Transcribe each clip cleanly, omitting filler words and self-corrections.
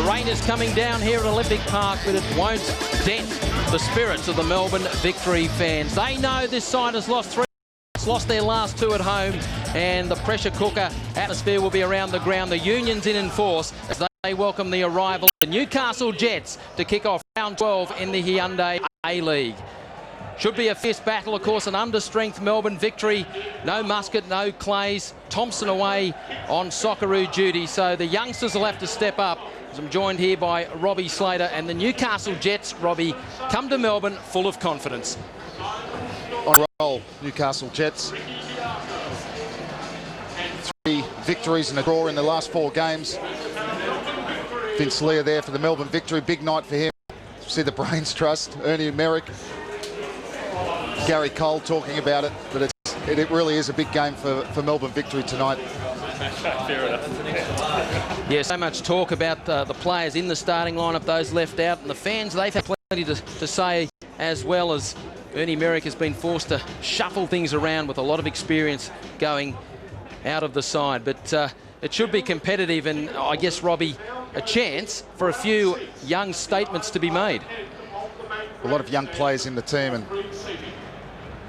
rain is coming down here at Olympic Park, but it won't dent the spirits of the Melbourne Victory fans. They know this side has lost their last two at home, and the pressure cooker atmosphere will be around the ground. The Union's in force as they welcome the arrival of the Newcastle Jets to kick off round 12 in the Hyundai A-League. Should be a fierce battle, of course, an understrength Melbourne Victory. No Muscat, no Clays. Thompson away on Socceroo duty, so the youngsters will have to step up. As I'm joined here by Robbie Slater, and the Newcastle Jets, Robbie, come to Melbourne full of confidence. On a roll, Newcastle Jets. 3 victories and a draw in the last 4 games. Vince Lear there for the Melbourne Victory. Big night for him. See the Brains Trust, Ernie Merrick. Gary Cole talking about it, but it really is a big game for Melbourne Victory tonight. Fair enough. Yeah, so much talk about the players in the starting lineup, those left out, and the fans, they've had plenty to say, as well as Ernie Merrick has been forced to shuffle things around with a lot of experience going out of the side. But it should be competitive, and I guess, Robbie, a chance for a few young statements to be made. A lot of young players in the team, and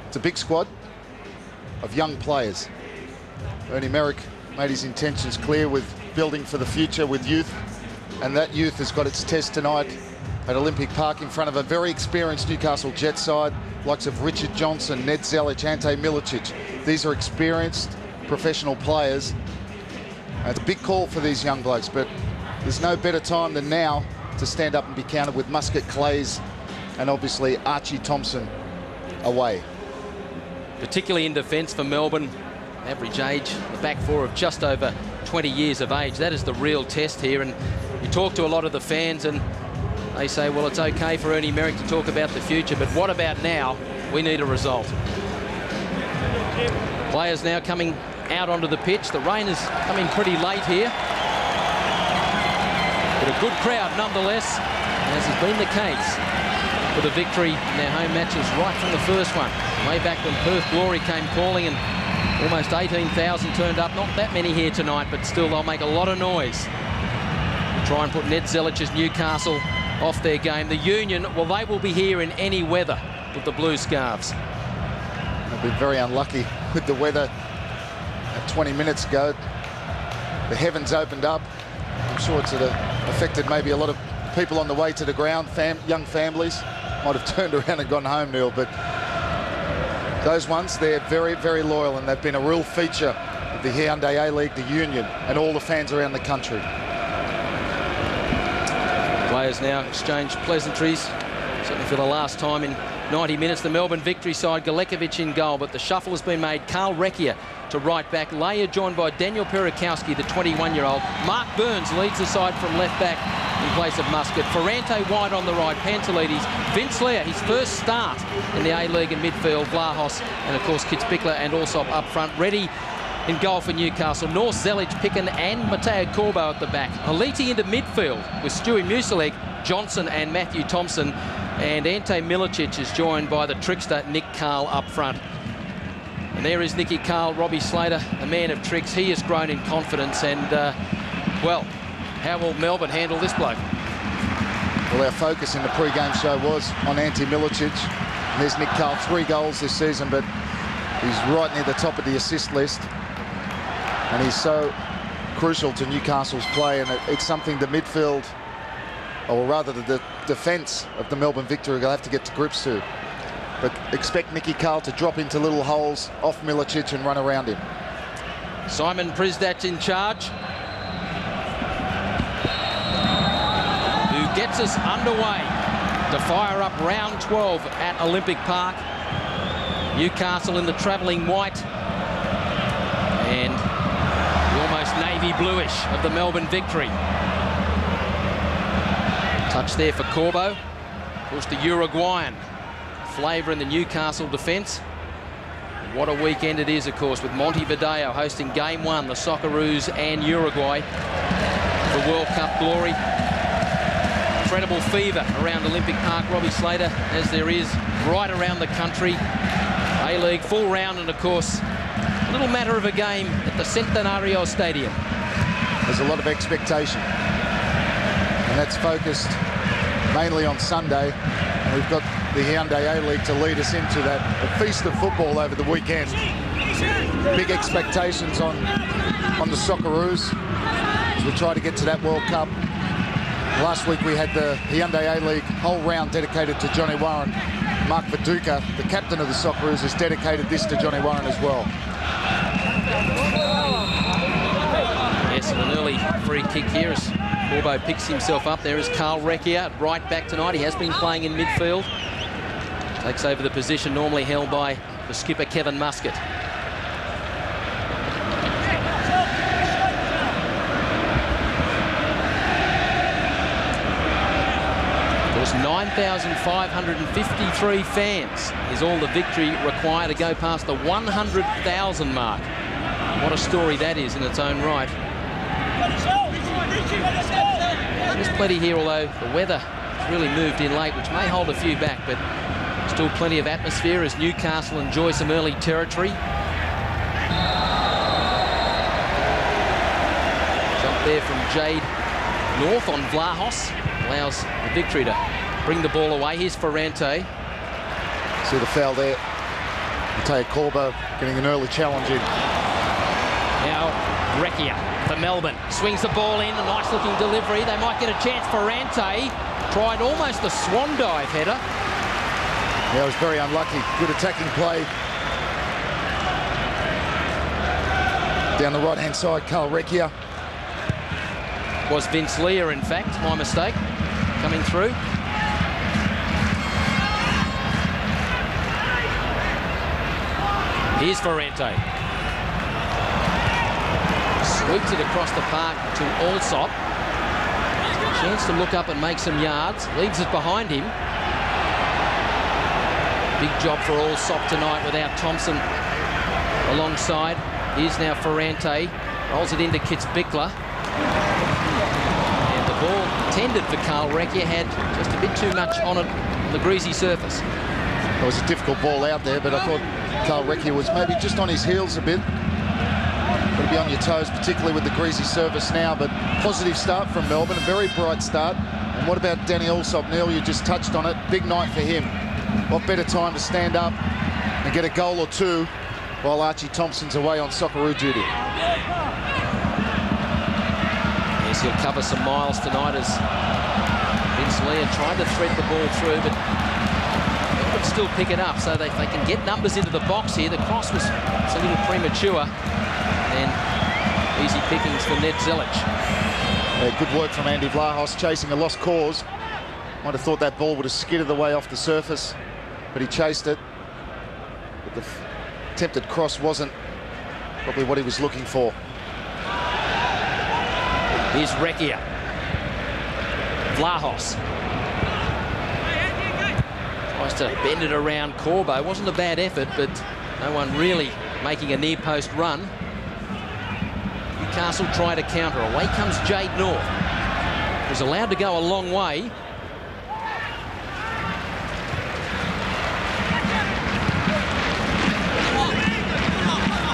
it's a big squad of young players. Ernie Merrick made his intentions clear with building for the future with youth, and that youth has got its test tonight at Olympic Park in front of a very experienced Newcastle Jets side, likes of Richard Johnson, Ned Zelic, Ante Milicic. These are experienced professional players. It's a big call for these young blokes, but there's no better time than now to stand up and be counted with Muscat, Clays, and obviously Archie Thompson away. Particularly in defence for Melbourne, average age, the back four of just over 20 years of age. That is the real test here, and you talk to a lot of the fans and they say, well, it's okay for Ernie Merrick to talk about the future, but what about now? We need a result. Players now coming out onto the pitch. The rain has come in pretty late here, but a good crowd nonetheless, as has been the case for the Victory in their home matches right from the first one. Way back when Perth Glory came calling and almost 18,000 turned up. Not that many here tonight, but still they'll make a lot of noise. Try and put Ned Zelic's Newcastle off their game. The Union, well, they will be here in any weather with the blue scarves. They've been very unlucky with the weather. 20 minutes ago, the heavens opened up. I'm sure it's affected maybe a lot of people on the way to the ground, young families. Might have turned around and gone home, Neil, but those ones, they're very, very loyal, and they've been a real feature of the Hyundai A-League, the Union, and all the fans around the country. Players now exchange pleasantries, certainly for the last time in 90 minutes. The Melbourne Victory side, Galekovic in goal, but the shuffle has been made. Carl Recchia to right back. Leia joined by Daniel Perakowski, the 21-year-old. Mark Burns leads the side from left back in place of Muscat. Ferrante wide on the right. Pantelides. Vince Lear, his first start in the A-League in midfield. Vlahos and, of course, Kitzbichler and Allsop up front. Ready in goal for Newcastle. North, Zelic, Picken and Mateo Corbo at the back. Haliti into midfield with Stewie Museleg, Johnson and Matthew Thompson. And Ante Milicic is joined by the trickster Nick Carl up front. And there is Nicky Carl, Robbie Slater, a man of tricks. He has grown in confidence, and, well, how will Melbourne handle this bloke? Well, our focus in the pre-game show was on Ante Milicic. And there's Nick Carl, 3 goals this season, but he's right near the top of the assist list. And he's so crucial to Newcastle's play, and it's something the midfield, or rather the defence of the Melbourne Victory, will have to get to grips to. But expect Nicky Carl to drop into little holes off Milicic and run around him. Simon Prisdat in charge, who gets us underway to fire up round 12 at Olympic Park. Newcastle in the travelling white and the almost navy bluish of the Melbourne Victory. Touch there for Corbo. Of course, the Uruguayan flavour in the Newcastle defence. What a weekend it is, of course, with Montevideo hosting Game 1, the Socceroos and Uruguay for World Cup glory. Incredible fever around Olympic Park, Robbie Slater, as there is right around the country. A-League full round, and of course, a little matter of a game at the Centenario Stadium. There's a lot of expectation. and that's focused mainly on Sunday. And we've got the Hyundai A-League to lead us into that feast of football over the weekend. Big expectations on the Socceroos as we try to get to that World Cup. Last week we had the Hyundai A-League whole round dedicated to Johnny Warren. Mark Viduka, the captain of the Socceroos, has dedicated this to Johnny Warren as well. Yes, and an early free kick here as Corbo picks himself up. There is Carl Recchia at right back tonight. He has been playing in midfield. Takes over the position normally held by the skipper Kevin Muscat. Of course, 9,553 fans is all the Victory require to go past the 100,000 mark. What a story that is in its own right. There's plenty here, although the weather has really moved in late, which may hold a few back, but still plenty of atmosphere as Newcastle enjoy some early territory. Jump there from Jade North on Vlahos. Allows the Victory to bring the ball away. Here's Ferrante. See the foul there. Mateo Corbo getting an early challenge in. Now Recchia for Melbourne. Swings the ball in. A nice looking delivery. They might get a chance. Ferrante tried almost a swan dive header. Yeah, it was very unlucky. Good attacking play. Down the right-hand side, Carl Recchia. Was Vince Lear, in fact, my mistake, coming through. Here's Ferrante. Sweeps it across the park to Allsop. Chance to look up and make some yards. Leaves it behind him. Big job for Allsop tonight without Thompson alongside. Here's now Ferrante. Rolls it into Kitzbichler. And the ball intended for Carl Recchia had just a bit too much on it on the greasy surface. It was a difficult ball out there, but I thought Carl Recchia was maybe just on his heels a bit. Got to be on your toes, particularly with the greasy surface now, but positive start from Melbourne, a very bright start. And what about Danny Allsop, Neil? You just touched on it. Big night for him. What better time to stand up and get a goal or two while Archie Thompson's away on Socceroo duty. Yes, he'll cover some miles tonight as Vince Lear tried to thread the ball through, but they could still pick it up, so they can get numbers into the box here. The cross was a little premature, and easy pickings for Ned Zelic. Yeah, good work from Andy Vlahos, chasing a lost cause. Might have thought that ball would have skidded away off the surface, but he chased it. But the attempted cross wasn't probably what he was looking for. Here's Recchia. Vlahos. Tries to bend it around Corbo. Wasn't a bad effort, but no one really making a near post run. Newcastle try to counter. Away comes Jade North. Was allowed to go a long way.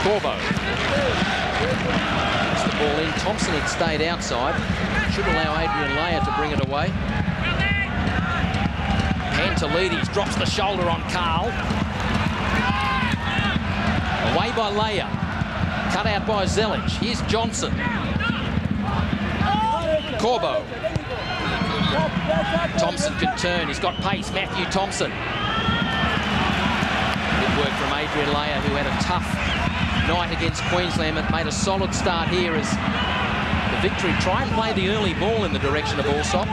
Corbo. Puts the ball in. Thompson had stayed outside. Should allow Adrian Leia to bring it away. Pantelides drops the shoulder on Carl. Away by Leia. Cut out by Zelic. Here's Johnson. Corbo. Thompson can turn. He's got pace. Matthew Thompson. Good work from Adrian Leia, who had a tough night against Queensland, but made a solid start here as the Victory try and play the early ball in the direction of Allsop.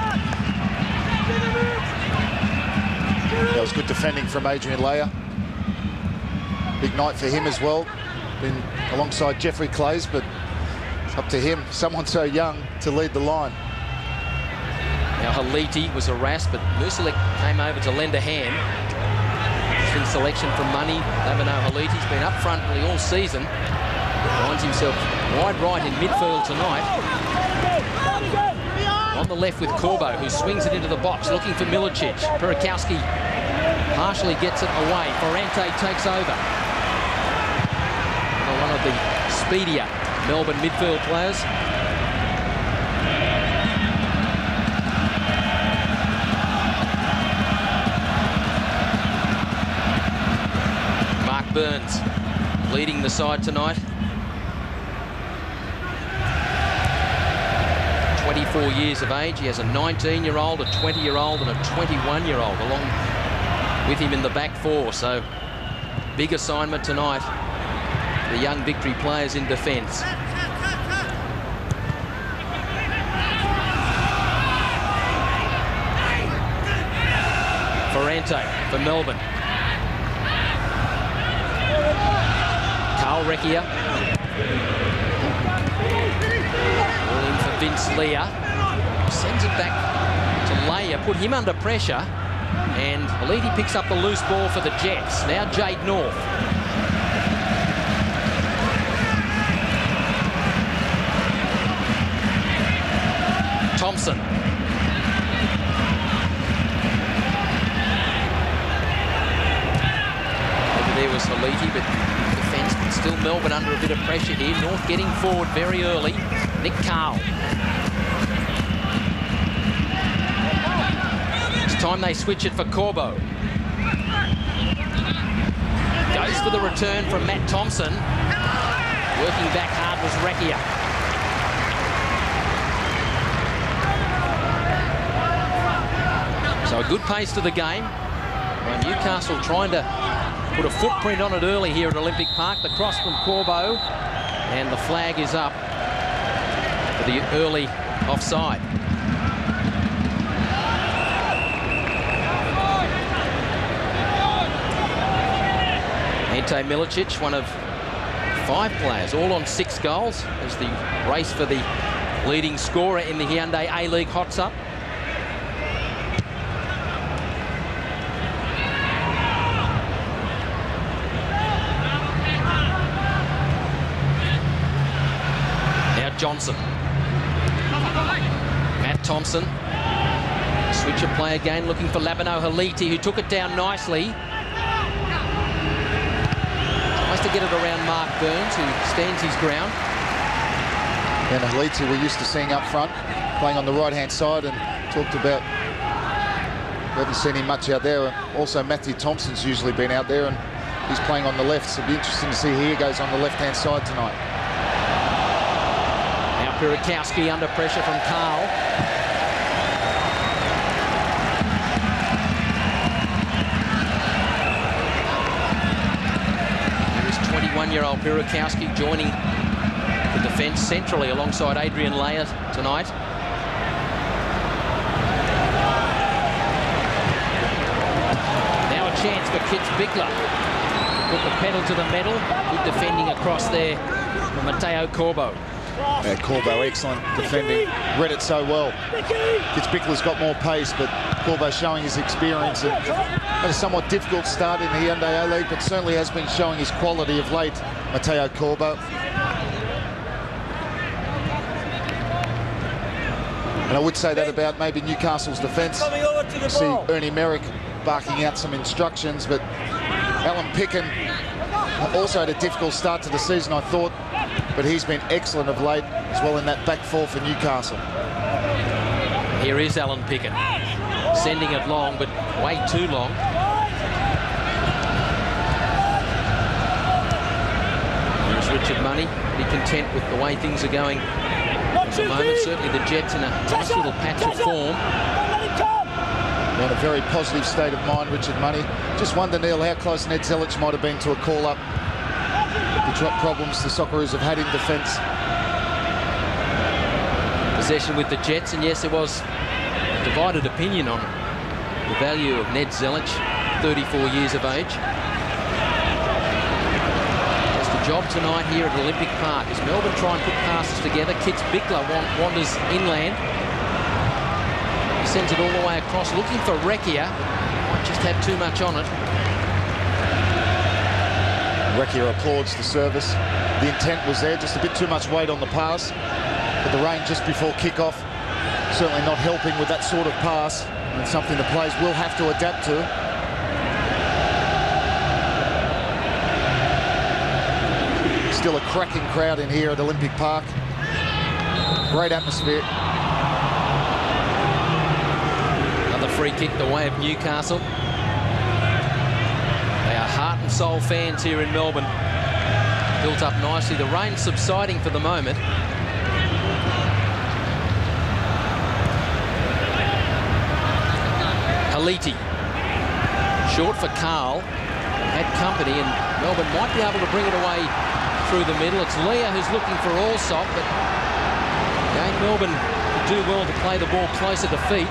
That was good defending from Adrian Leia. Big night for him as well. Been alongside Jeffrey Clays, but it's up to him, someone so young, to lead the line. Now Haliti was harassed, but Musilek came over to lend a hand. In selection from Money. Davino Haliti's been up front really all season. Finds himself wide right in midfield tonight. On the left with Corbo, who swings it into the box, looking for Milicic. Purakowski partially gets it away. Ferrante takes over. One of the speedier Melbourne midfield players. Burns leading the side tonight. 24 years of age. He has a 19-year-old, a 20-year-old and a 21-year-old along with him in the back four. So big assignment tonight. The young Victory players in defence. Ferrante for Melbourne. Carl Recchia. All in for Vince Leah. Sends it back to Leah. Put him under pressure. And Aliti picks up the loose ball for the Jets. Now Jade North. Thompson. Over there was Aliti, but defence, but still Melbourne under a bit of pressure here. North getting forward very early. Nick Carl. Time they switch it for Corbo. Goes for the return from Matt Thompson. Working back hard was Recchia. So a good pace to the game. Well, Newcastle trying to put a footprint on it early here at Olympic Park. The cross from Corbo. And the flag is up for the early offside. Ante Milicic, one of 5 players, all on 6 goals, as the race for the leading scorer in the Hyundai A-League hots up. Now Johnson. Matt Thompson. Switch of play again, looking for Labano Haliti, who took it down nicely. To get it around Mark Burns, who stands his ground. And Haliti we're used to seeing up front, playing on the right-hand side, and talked about we haven't seen him much out there. Also, Matthew Thompson's usually been out there, and he's playing on the left, so it'll be interesting to see who he goes on the left-hand side tonight. Now Pirakowski under pressure from Carl. 21-year-old Pirakowski joining the defence centrally alongside Adrian Leah tonight. Now a chance for Kits Bickler. Put the pedal to the metal. Good defending across there from Matteo Corbo. Yeah, Corbo, excellent defending. Read it so well. Kits Bickler's got more pace, but Corbo showing his experience. And had a somewhat difficult start in the Hyundai A-League, but certainly has been showing his quality of late, Matteo Corbo. And I would say that about maybe Newcastle's defence. You see Ernie Merrick barking out some instructions, but Alan Picken also had a difficult start to the season, I thought, but he's been excellent of late as well in that back four for Newcastle. Here is Alan Picken, sending it long, but way too long. Here's Richard Money, pretty content with the way things are going at the moment. Certainly the Jets in a nice little patch of form. In a very positive state of mind, Richard Money. Just wonder, Neil, how close Ned Zelic might have been to a call-up. The drop problems the Socceroos have had in defence. Possession with the Jets, and yes, there was a divided opinion on the value of Ned Zelic, 34 years of age. That's the job tonight here at Olympic Park as Melbourne try and put passes together. Kits Bickler wanders inland. He sends it all the way across, looking for Recchia. Might just have too much on it. Recchia applauds the service. The intent was there, just a bit too much weight on the pass. But the rain just before kick-off, certainly not helping with that sort of pass, and something the players will have to adapt to. Still a cracking crowd in here at Olympic Park. Great atmosphere. Another free kick the way of Newcastle. They are heart and and soul fans here in Melbourne. Built up nicely. The rain subsiding for the moment. Haliti. Short for Carl. Had company, and Melbourne might be able to bring it away through the middle. It's Leah who's looking for Allsop, but again, Melbourne do well to play the ball closer to feet.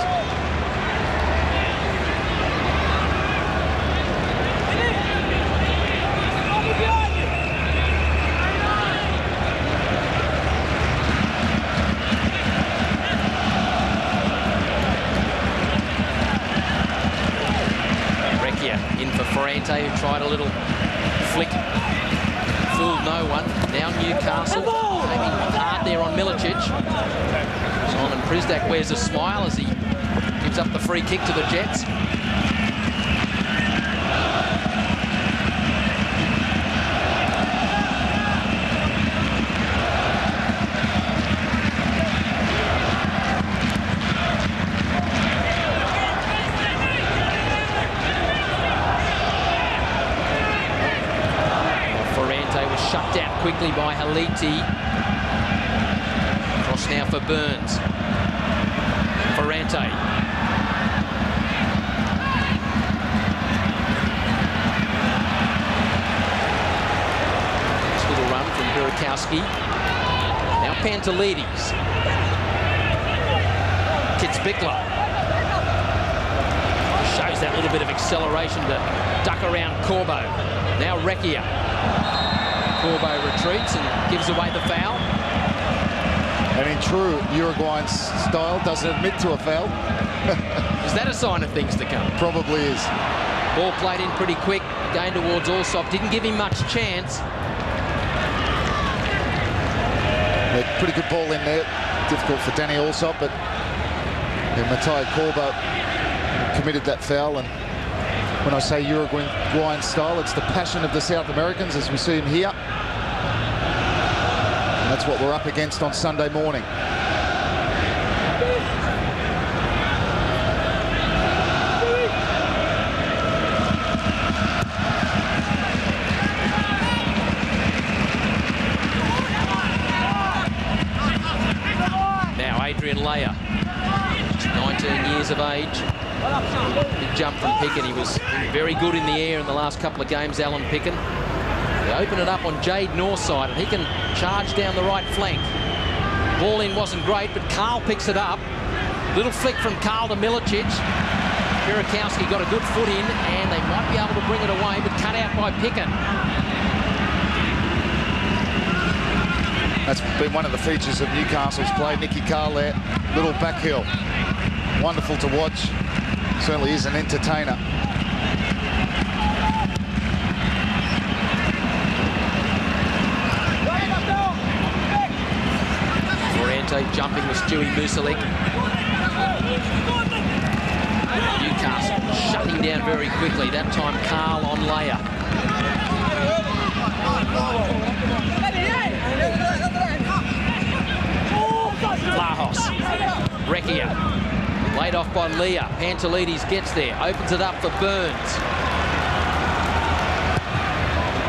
Who tried a little flick, fooled no one. Now Newcastle, maybe hard there on Milicic. Simon Prisdak wears a smile as he gives up the free kick to the Jets. Shut down quickly by Haliti. Cross now for Burns. Ferrante. Nice little run from Burakowski. Now Pantelides. Kitzbichler. Shows that little bit of acceleration to duck around Corbo. Now Recchia. Corbo retreats and gives away the foul. And in true Uruguayan style, doesn't admit to a foul. Is that a sign of things to come? Probably is. Ball played in pretty quick, again towards Allsop. Didn't give him much chance. Yeah, pretty good ball in there. Difficult for Danny Allsop, but Matai Corbo committed that foul. And when I say Uruguayan style, it's the passion of the South Americans as we see him here. And that's what we're up against on Sunday morning. Now Adrian Leah, 19 years of age. Big jump from Picken. He was very good in the air in the last couple of games, Alan Picken. They open it up on Jade Northside, and he can charge down the right flank. Ball in wasn't great, but Carl picks it up. Little flick from Carl to Milicic. Burakowski got a good foot in, and they might be able to bring it away, but cut out by Picken. That's been one of the features of Newcastle's play. Nicky Carl there, little back heel. Wonderful to watch. Certainly is an entertainer. Ferrante jumping with Stewie Musalik. Newcastle shutting down very quickly. That time Carl on Leia. Vlahos. Recchia. Laid off by Leah. Pantelides gets there. Opens it up for Burns.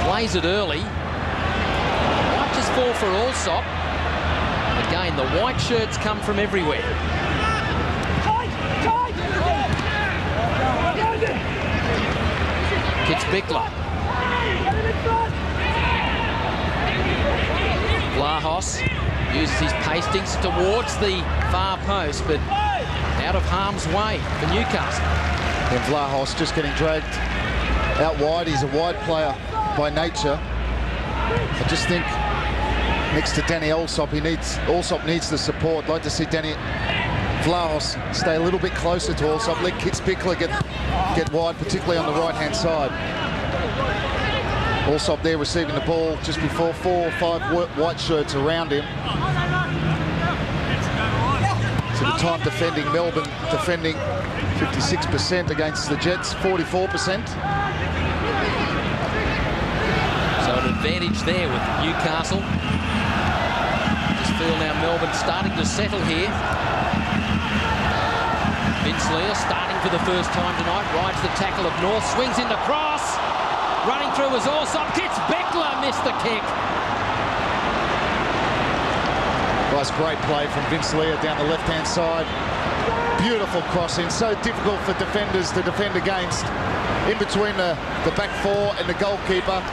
Plays it early. Might just fall for Allsop. Again, the white shirts come from everywhere. Kitzbichler. Vlahos uses his pastings towards the far post, but out of harm's way for Newcastle. And Vlahos just getting dragged out wide. He's a wide player by nature. I just think next to Danny Allsop, Allsop needs the support. I'd like to see Vlahos stay a little bit closer to Allsop. Let Kitzbichler get wide, particularly on the right-hand side. Allsop there receiving the ball just before 4 or 5 white shirts around him. So the time defending, Melbourne defending 56% against the Jets, 44%. So an advantage there with Newcastle. Just feel now Melbourne starting to settle here. Vince Leah starting for the first time tonight, rides the tackle of North, swings in the cross. Running through was Allsop. Kitzbichler missed the kick. Nice great play from Vince Leah down the left-hand side. Beautiful crossing. So difficult for defenders to defend against. In between the back four and the goalkeeper.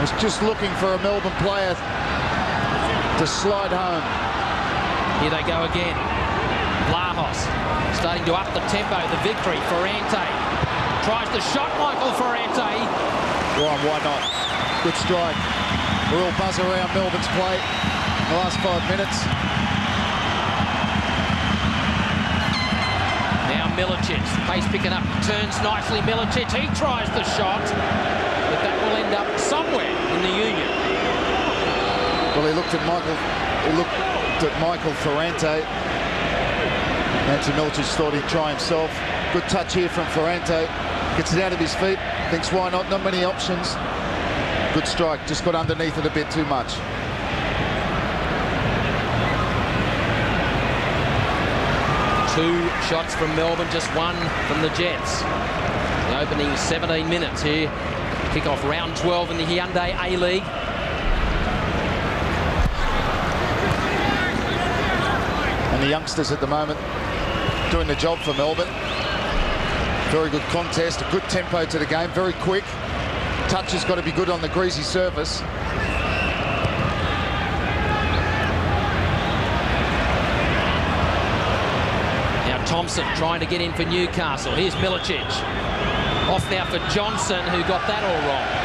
Was just looking for a Melbourne player to slide home. Here they go again. Vlahos starting to up the tempo. The Victory. Ferrante tries the shot. Michael Ferrante. Ryan, why not? Good strike. A real buzz around Melbourne's play in the last 5 minutes. Now Milicic, pace picking up, turns nicely. Milicic, he tries the shot, but that will end up somewhere in the Union. Well, he looked at Michael Ferrante. Anthony Milicic thought he'd try himself. Good touch here from Ferrante. Gets it out of his feet. Thinks, why not? Not many options. Good strike. Just got underneath it a bit too much. Two shots from Melbourne, just one from the Jets. The opening 17 minutes here. Kick off round 12 in the Hyundai A-League. And the youngsters at the moment doing the job for Melbourne. Very good contest, a good tempo to the game, very quick. Touch has got to be good on the greasy surface. Now Thompson trying to get in for Newcastle. Here's Milicic. Off now for Johnson, who got that all wrong.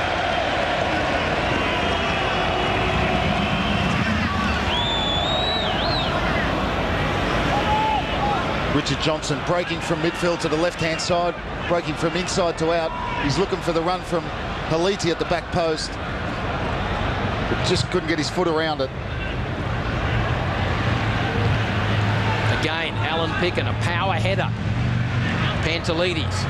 Richard Johnson breaking from midfield to the left-hand side, breaking from inside to out. He's looking for the run from Haliti at the back post, but just couldn't get his foot around it. Again, Alan Picken, a power header. Pantelides,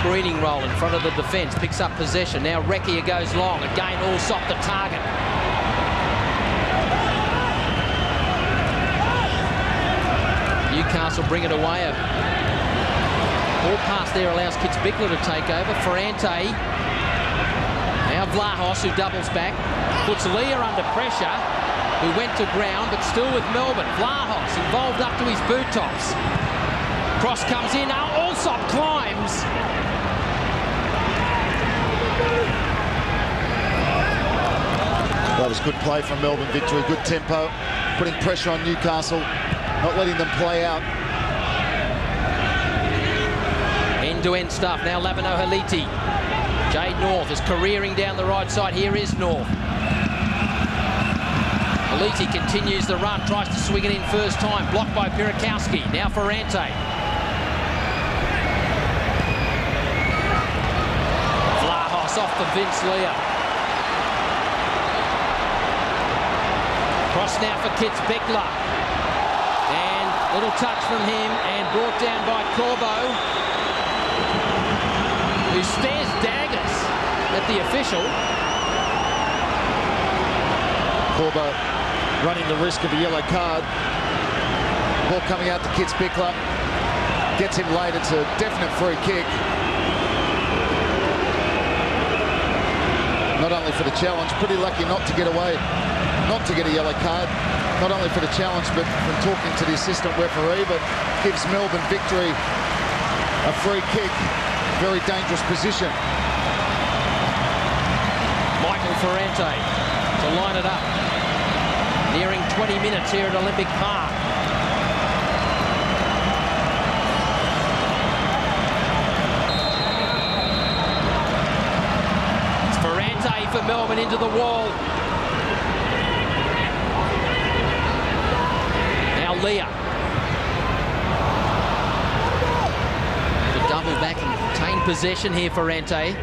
screening roll in front of the defence, picks up possession. Now Recchia goes long. Again, Allsop the target. Newcastle bring it away. Ball pass there allows Kitzbichler to take over. Ferrante. Now Vlahos, who doubles back, puts Leah under pressure, who went to ground, but still with Melbourne. Vlahos involved up to his boot tops. Cross comes in. Now Allsop climbs. That was good play from Melbourne Victory. Good tempo, putting pressure on Newcastle, not letting them play out. End-to-end stuff. Now Labino Haliti. Jade North is careering down the right side. Here is North. Haliti continues the run, tries to swing it in first time. Blocked by Pirakowski. Now Ferrante. Vlahos off for Vince Leah. Cross now for Kitzbichler. And little touch from him and brought down by Corbo, who stares daggers at the official. Corbo running the risk of a yellow card. Ball coming out to Kitzbichler. Gets him late. It's a definite free kick. Not only for the challenge, pretty lucky not to get away, not to get a yellow card. Not only for the challenge, but from talking to the assistant referee, but gives Melbourne Victory a free kick. Very dangerous position. Michael Ferrante to line it up. Nearing 20 minutes here at Olympic Park. It's Ferrante for Melbourne into the wall. Now Leah. The double back and retain possession here for Ferrante.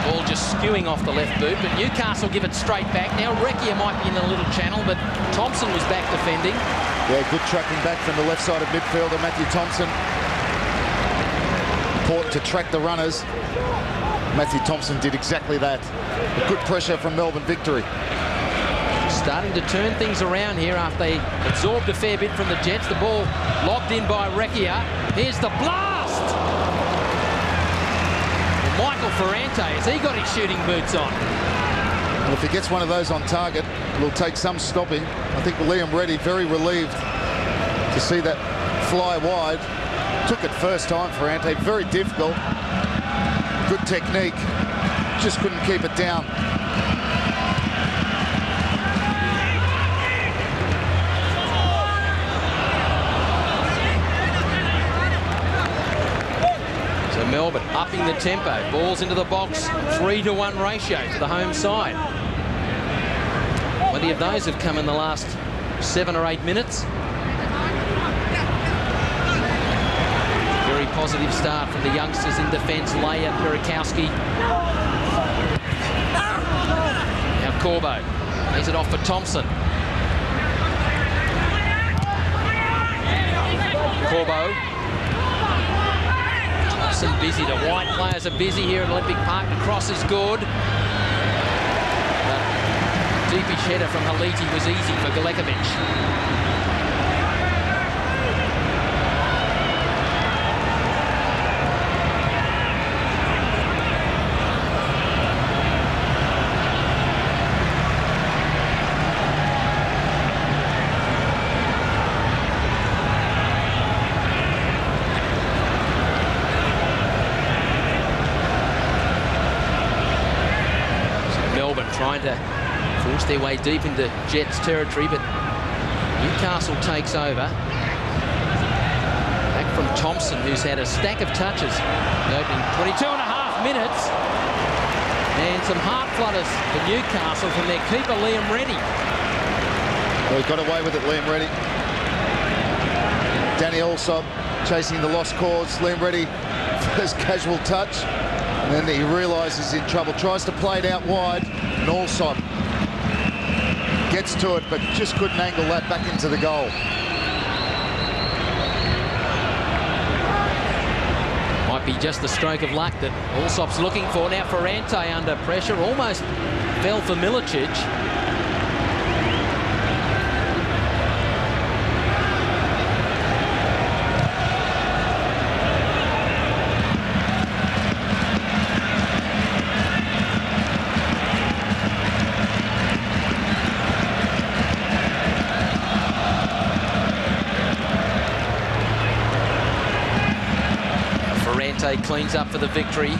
Ball just skewing off the left boot, but Newcastle give it straight back. Now Recchia might be in a little channel, but Thompson was back defending. Yeah, good tracking back from the left side of midfielder, Matthew Thompson. Important to track the runners. Matthew Thompson did exactly that. A good pressure from Melbourne Victory. starting to turn things around here after they absorbed a fair bit from the Jets. The ball locked in by Recchia. Here's the blast! Michael Ferrante, has he got his shooting boots on? Well, if he gets one of those on target, it will take some stopping. I think Liam Reddy very relieved to see that fly wide. Took it first time, Ferrante, very difficult. Good technique, just couldn't keep it down. So Melbourne upping the tempo, balls into the box, 3-to-1 ratio to the home side. Plenty of those have come in the last 7 or 8 minutes. Very positive start from the youngsters in defence. Leia, Perikowski. Now Corbo lays it off for Thompson. Corbo. Thompson busy. The white players are busy here at Olympic Park. The cross is good. Deepish header from Haliti was easy for Galekovic. Trying to force their way deep into Jets territory, but Newcastle takes over. Back from Thompson, who's had a stack of touches in the opening 22 and a half minutes. And some heart flutters for Newcastle from their keeper, Liam Reddy. Well, he got away with it, Liam Reddy. Danny Allsop chasing the lost cause. Liam Reddy, first casual touch. And then he realises he's in trouble, tries to play it out wide, and Allsop gets to it, but just couldn't angle that back into the goal. Might be just the stroke of luck that Allsop's looking for. Now Ferrante under pressure, almost fell for Milicic. Cleans up for the victory.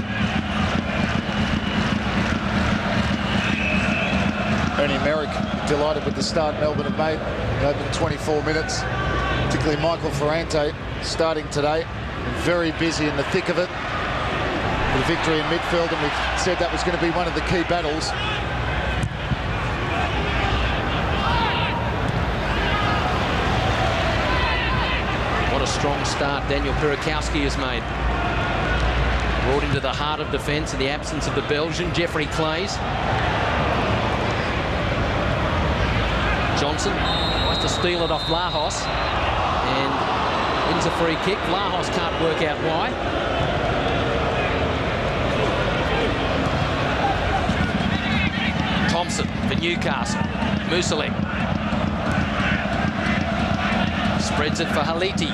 Ernie Merrick delighted with the start Melbourne have made. They opened 24 minutes. Particularly Michael Ferrante starting today. Very busy in the thick of it. The victory in midfield, and we said that was going to be one of the key battles. What a strong start Daniel Perikowski has made. Brought into the heart of defence in the absence of the Belgian, Jeffrey Clays. Johnson tries to steal it off Vlahos and wins a free kick. Vlahos can't work out why. Thompson for Newcastle. Musalek spreads it for Haliti.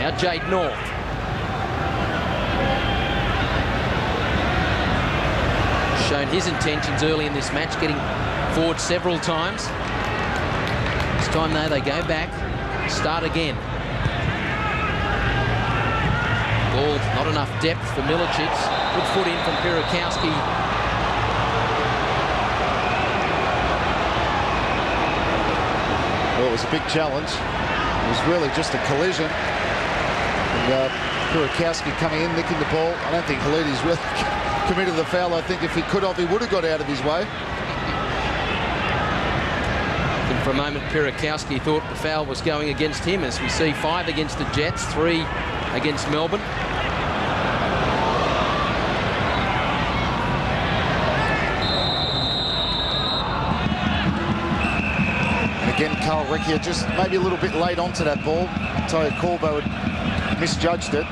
Now Jade North. Shown his intentions early in this match, getting forward several times. This time though they go back, start again. Ball, not enough depth for Milicic. Good foot in from Perikowski. Well, it was a big challenge. It was really just a collision. And Perikowski coming in, nicking the ball. I don't think Haliti's really committed the foul. I think if he could have, he would have got out of his way. And for a moment, Perikowski thought the foul was going against him, as we see 5 against the Jets, 3 against Melbourne. And again, Carl Recchia just maybe a little bit late onto that ball. Tayo Corbo had misjudged it.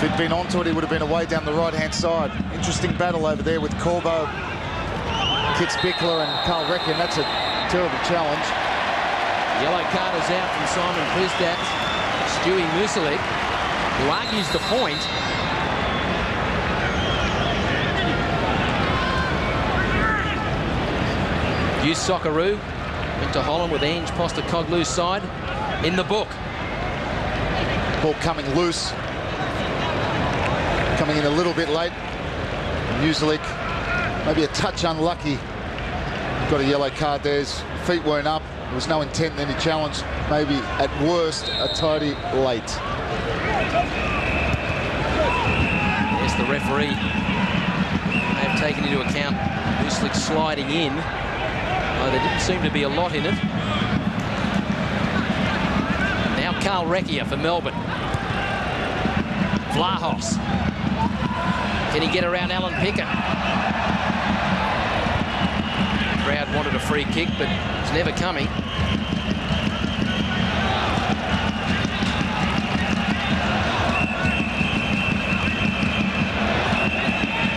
he'd been onto it, he would have been away down the right-hand side. Interesting battle over there with Corbo, Kitzbichler and Carl Reckian. That's a terrible challenge. Yellow card is out from Simon Prisdat. Stewie Musalik, who argues the point. Hugh Socceroo went to Holland with Ange Postecoglou's side. In the book. Ball coming loose. Coming in a little bit late. Musalik maybe a touch unlucky. Got a yellow card there. His feet weren't up. There was no intent in any challenge. Maybe at worst a tidy late. Yes, the referee may have taken into account Musalik sliding in. Oh, there didn't seem to be a lot in it. Now Carl Reckier for Melbourne. Vlahos. Can he get around Alan Picker? The crowd wanted a free kick, but it's never coming.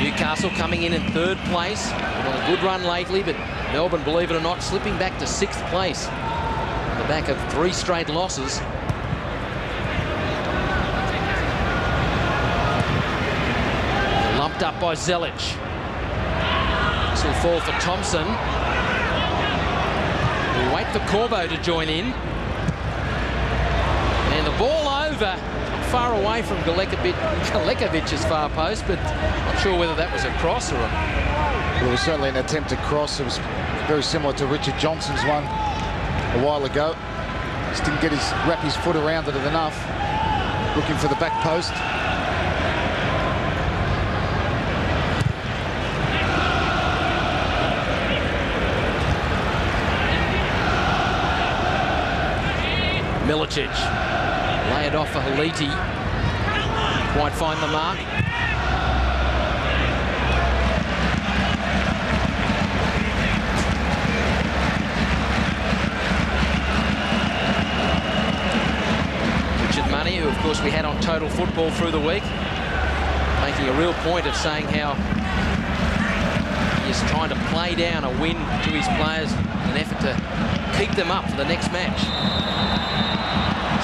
Newcastle coming in third place. On a good run lately, but Melbourne, believe it or not, slipping back to 6th place. On the back of 3 straight losses. Lumped up by Zelic. This will fall for Thompson. We'll wait for Corbo to join in. And the ball over. Far away from Galekovic's far post, but not sure whether that was a cross or a... Well, it was certainly an attempt to cross. It was very similar to Richard Johnson's one a while ago. Just didn't wrap his foot around it enough. Looking for the back post. Milicic. Lay it off for Haliti. Quite find the mark. Richard Money, who of course we had on Total Football through the week, making a real point of saying how he is trying to play down a win to his players in an effort to keep them up for the next match.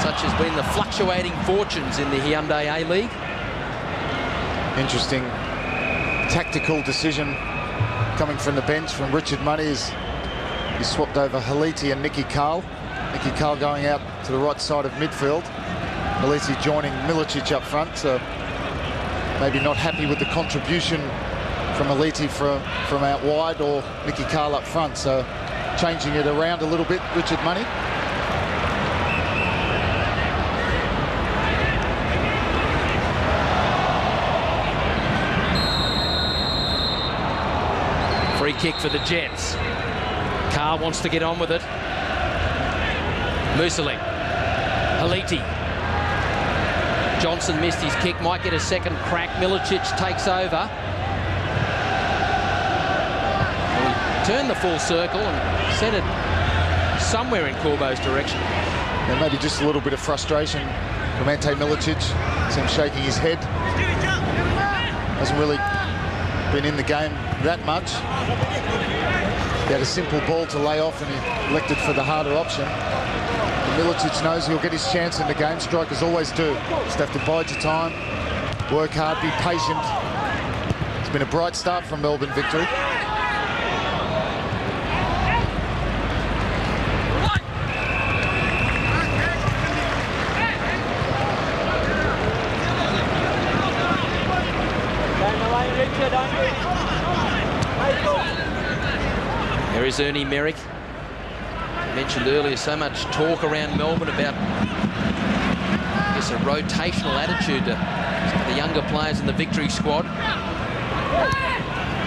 Such has been the fluctuating fortunes in the Hyundai A-League. Interesting tactical decision coming from the bench from Richard Money as he swapped over Haliti and Nicky Carl. Nicky Carl going out to the right side of midfield. Haliti joining Milicic up front. So maybe not happy with the contribution from Haliti from out wide or Nicky Carl up front. So changing it around a little bit, Richard Money. Free kick for the Jets. Carl wants to get on with it. Musalik. Haliti. Johnson missed his kick, might get a second crack. Milicic takes over. Well, he turned the full circle and sent it somewhere in Corbo's direction. And maybe just a little bit of frustration from Ante Milicic. See him shaking his head. Hasn't really been in the game that much. He had a simple ball to lay off and he elected for the harder option. And Milicic knows he'll get his chance in the game. Strikers always do. Just have to bide your time, work hard, be patient. It's been a bright start from Melbourne victory. There is Ernie Merrick. I mentioned earlier so much talk around Melbourne about, I guess, a rotational attitude to some of the younger players in the victory squad.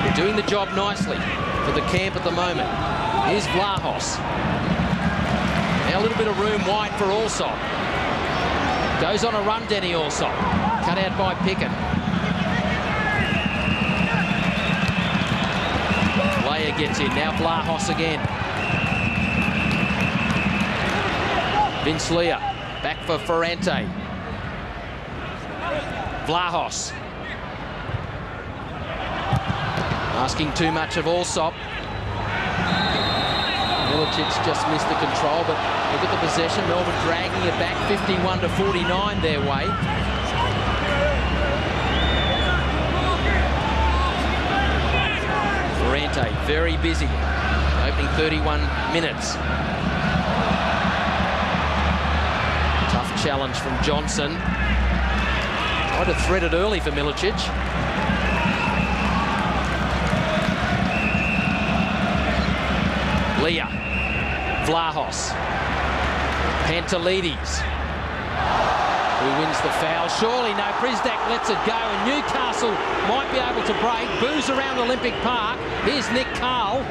They're doing the job nicely for the camp at the moment. Here's Vlahos. Now a little bit of room wide for Allsop. Goes on a run, Denny Allsop. Cut out by Pickett. Leia gets in. Now Vlahos again. Vince Leah back for Ferrante. Vlahos. Asking too much of Allsop. Milicic just missed the control, but look at the possession. Melbourne dragging it back 51-49 their way. Ferrante very busy, opening 31 minutes. Tough challenge from Johnson. Tried to thread it early for Milicic. Leah. Vlahos. Pantelides. Who wins the foul? Surely no. Prisdak lets it go, and Newcastle might be able to break. Boos around Olympic Park. Here's Nick Carl.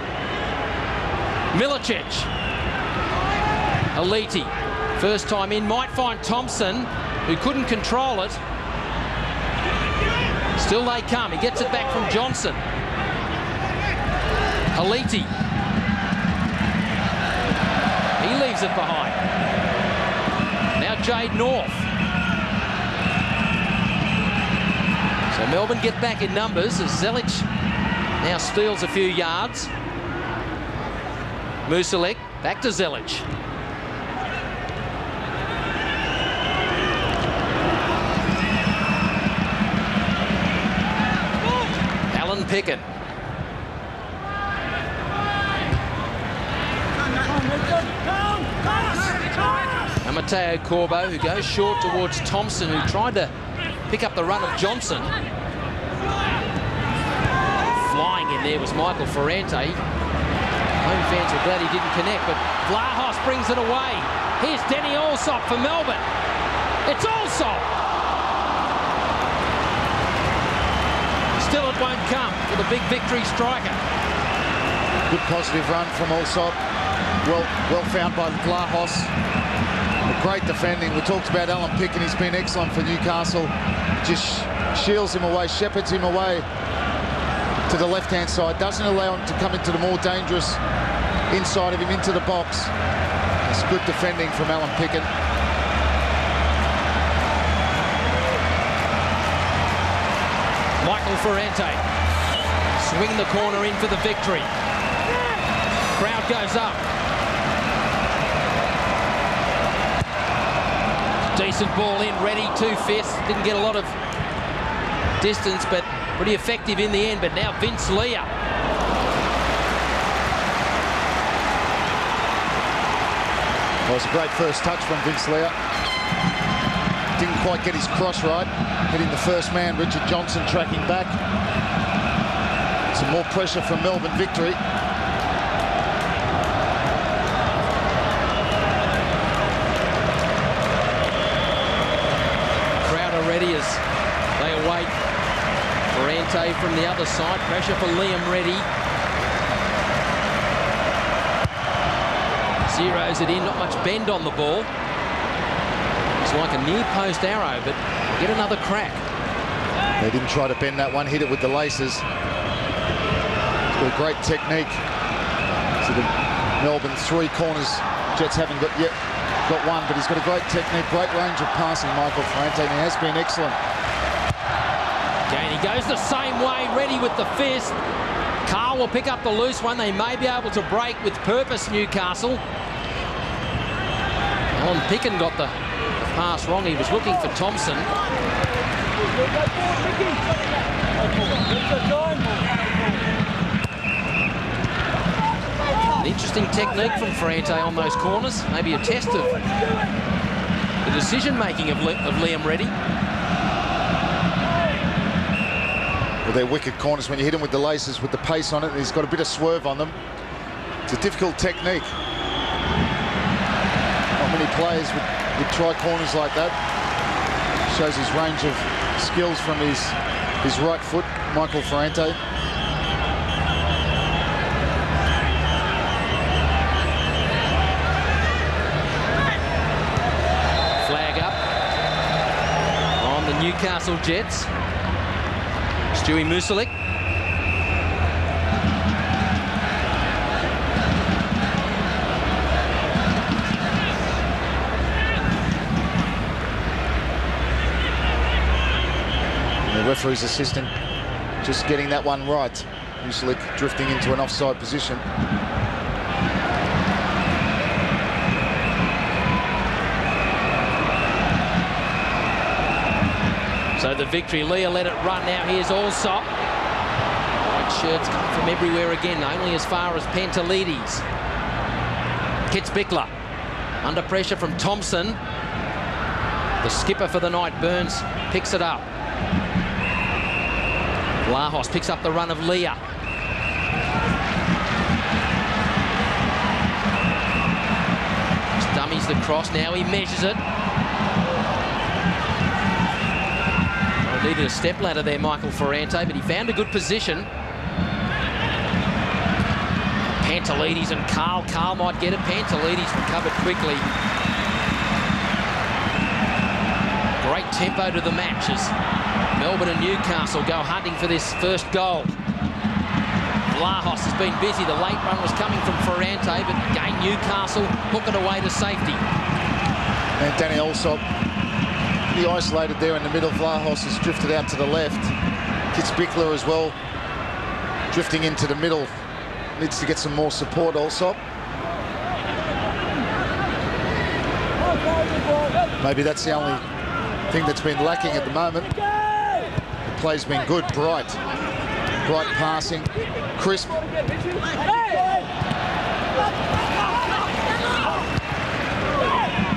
Milicic. Aliti. First time in. Might find Thompson, who couldn't control it. Still they come. He gets it back from Johnson. Aliti. He leaves it behind. Now Jade North. So Melbourne get back in numbers as Zelic now steals a few yards. Musalek back to Zelic. Alan Pickett. Mateo Corbo, who goes short towards Thompson, who tried to pick up the run of Johnson. Flying in there was Michael Ferrante. Home fans were glad he didn't connect, but Vlahos brings it away. Here's Denny Allsop for Melbourne. It's Allsop. Still it won't come for the big victory striker. Good positive run from Allsop. Well found by Vlahos. Great defending. We talked about Alan Pickett. He's been excellent for Newcastle. Just shields him away, shepherds him away to the left-hand side. Doesn't allow him to come into the more dangerous inside of him into the box. It's good defending from Alan Pickett. Michael Ferrante. Swing the corner in for the victory. Crowd goes up. Decent ball in, ready, 2 fists. Didn't get a lot of distance, but pretty effective in the end. But now Vince Leah. Well, it was a great first touch from Vince Leah. Didn't quite get his cross right. Hitting the first man, Richard Johnson, tracking back. Some more pressure from Melbourne victory. Ready as they await Ferrante from the other side. Pressure for Liam Reddy. Zeroes it in, not much bend on the ball. It's like a near post arrow, but get another crack. They didn't try to bend that one, hit it with the laces. It's got a great technique. So the Melbourne 3 corners, Jets haven't got one, but he's got a great technique, great range of passing, Michael Ferrante, and he has been excellent. Again, he goes the same way, ready with the fist. Carl will pick up the loose one. They may be able to break with purpose, Newcastle. Alan Pickett got the pass wrong. He was looking for Thompson. An interesting technique from Ferrante on those corners. Maybe a test of the decision-making of Liam Reddy. Well, they're wicked corners when you hit him with the laces, with the pace on it. He's got a bit of swerve on them. It's a difficult technique. Not many players would try corners like that. Shows his range of skills from his right foot, Michael Ferrante. Newcastle Jets. Stewie Musalek. The referee's assistant just getting that one right. Uslik drifting into an offside position. So the victory, Leah let it run. Now here's Allsop. White shirts come from everywhere again, only as far as Pantelides. Kitzbichler under pressure from Thompson. The skipper for the night, Burns, picks it up. Vlahos picks up the run of Leah. Just dummies the cross, now he measures it. Needed a step ladder there, Michael Ferrante, but he found a good position. Pantelides and Carl. Carl might get it. Pantelides recovered quickly. Great tempo to the match as Melbourne and Newcastle go hunting for this first goal. Vlahos has been busy. The late run was coming from Ferrante, but again Newcastle hook it away to safety. And Danny Allsop, he isolated there in the middle. Vlahos has drifted out to the left. Kitzbichler as well, drifting into the middle. Needs to get some more support, Allsop. Maybe that's the only thing that's been lacking at the moment. The play's been good, bright passing, crisp.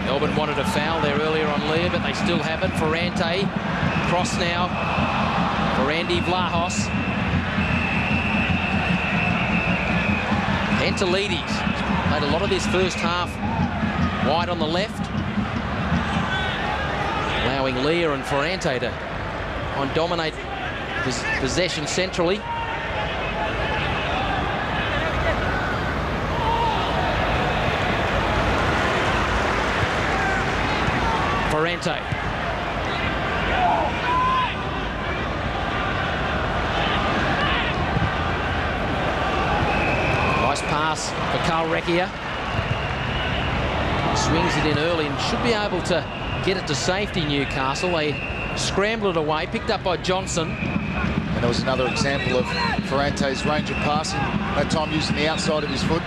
Melbourne wanted a foul there earlier on Leah, but they still have it. Ferrante, cross now for Andy Vlahos. Pantelides played a lot of this first half wide on the left, allowing Leah and Ferrante to dominate possession centrally. Ferrante. Nice pass for Carl Recchia. Swings it in early and should be able to get it to safety, Newcastle. They scrambled it away, picked up by Johnson. And there was another example of Ferrante's range of passing, that time using the outside of his foot.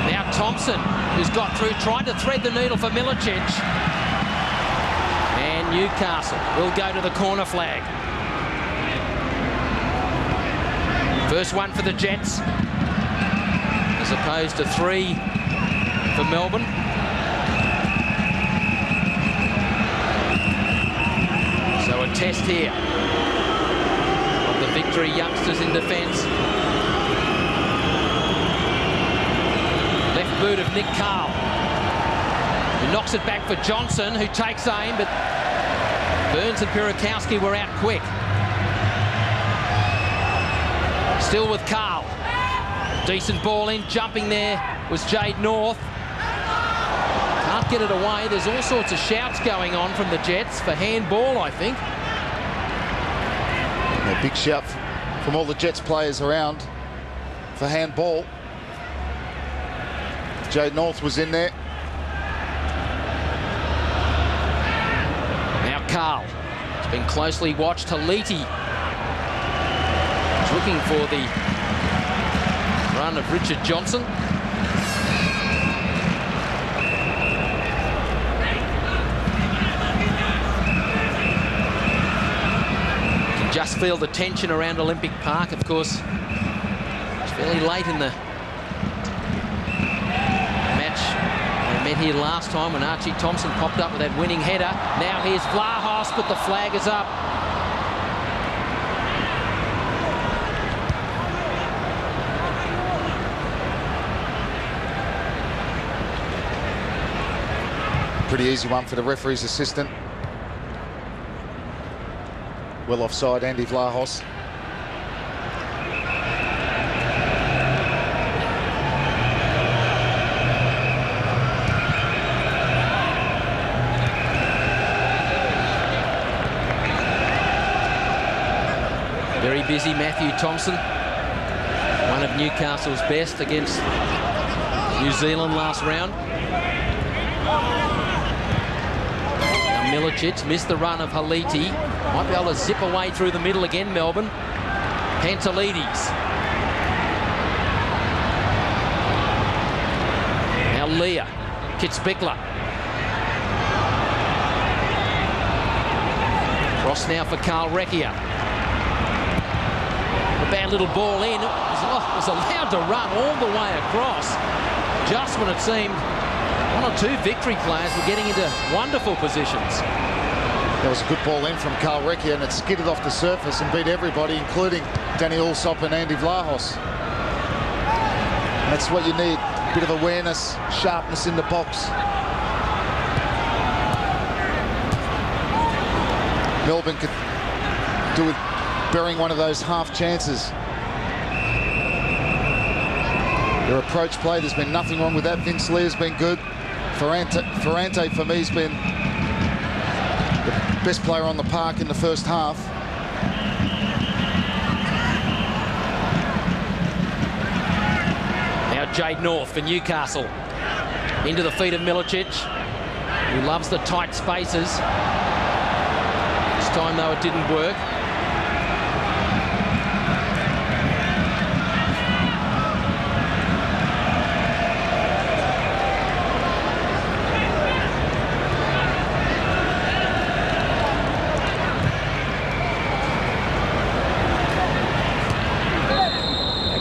Now Thompson, who's got through, tried to thread the needle for Milicic. And Newcastle will go to the corner flag. First one for the Jets, as opposed to 3 for Melbourne. So a test here of the Victory youngsters in defence. Left boot of Nick Carl, who knocks it back for Johnson, who takes aim, but Burns and Pirakowski were out quick. Still with Carl. Decent ball in, jumping there was Jade North. Can't get it away. There's all sorts of shouts going on from the Jets for handball, I think. A big shout from all the Jets players around for handball. Jade North was in there. Now Carl. It's been closely watched. Haliti is looking for the run of Richard Johnson. You can just feel the tension around Olympic Park, of course. It's fairly late in the match. They met here last time when Archie Thompson popped up with that winning header. Now here's Vlahos, but the flag is up. Pretty easy one for the referee's assistant. Well offside, Andy Vlahos. Very busy Matthew Thompson, one of Newcastle's best against New Zealand last round. Milicic missed the run of Haliti. Might be able to zip away through the middle again, Melbourne. Pantelides. Now Leah. Kitzbichler. Cross now for Carl Recchia. A bad little ball in. Was allowed to run all the way across. Just when it seemed one or two Victory players were getting into wonderful positions. That was a good ball in from Carl Recchia, and it skidded off the surface and beat everybody, including Danny Allsop and Andy Vlahos. That's what you need. A bit of awareness, sharpness in the box. Melbourne could do with burying one of those half chances. Their approach play, there's been nothing wrong with that. Vince Leah's been good. Ferrante for me has been the best player on the park in the first half. Now Jade North for Newcastle. Into the feet of Milicic, who loves the tight spaces. This time, though, it didn't work.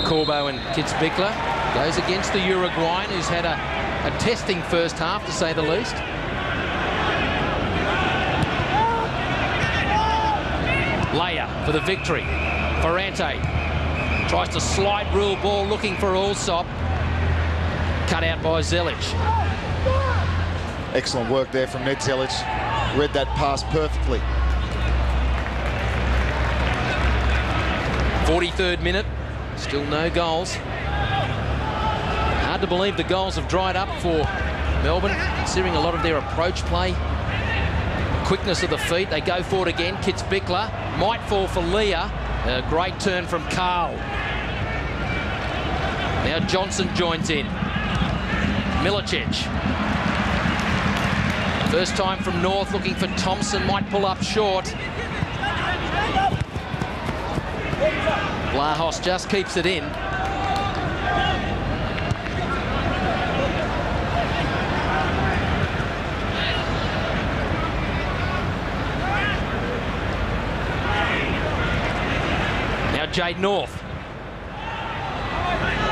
Corbo and Kitzbichler goes against the Uruguayan, who's had a testing first half, to say the least. Leia for the Victory. Ferrante tries to slide rule ball, looking for Allsop. Cut out by Zelic. Excellent work there from Ned Zelic. Read that pass perfectly. 43rd minute. Still no goals. Hard to believe the goals have dried up for Melbourne, considering a lot of their approach play. Quickness of the feet. They go forward again. Kitzbichler might fall for Leah. A great turn from Carl. Now Johnson joins in. Milicic. First time from North, looking for Thompson. Might pull up short. Vlahos just keeps it in. Now Jade North.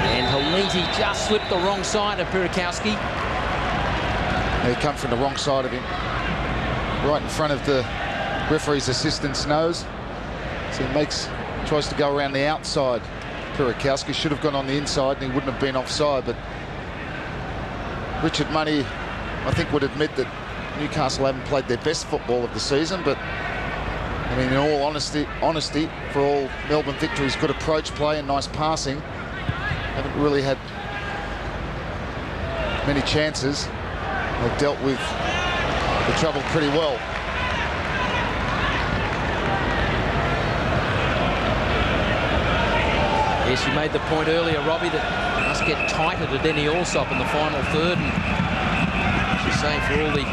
And Haliti just slipped the wrong side of Pirakowski. He come from the wrong side of him. Right in front of the referee's assistant's nose. So he tries to go around the outside. Pirakowski should have gone on the inside and he wouldn't have been offside, but Richard Money, I think, would admit that Newcastle haven't played their best football of the season, but I mean, in all honesty, for all Melbourne Victory's good approach play and nice passing, haven't really had many chances. They've dealt with the trouble pretty well. Yes, you made the point earlier, Robbie, that it must get tighter to Denny Allsop in the final third. And as you say, for all the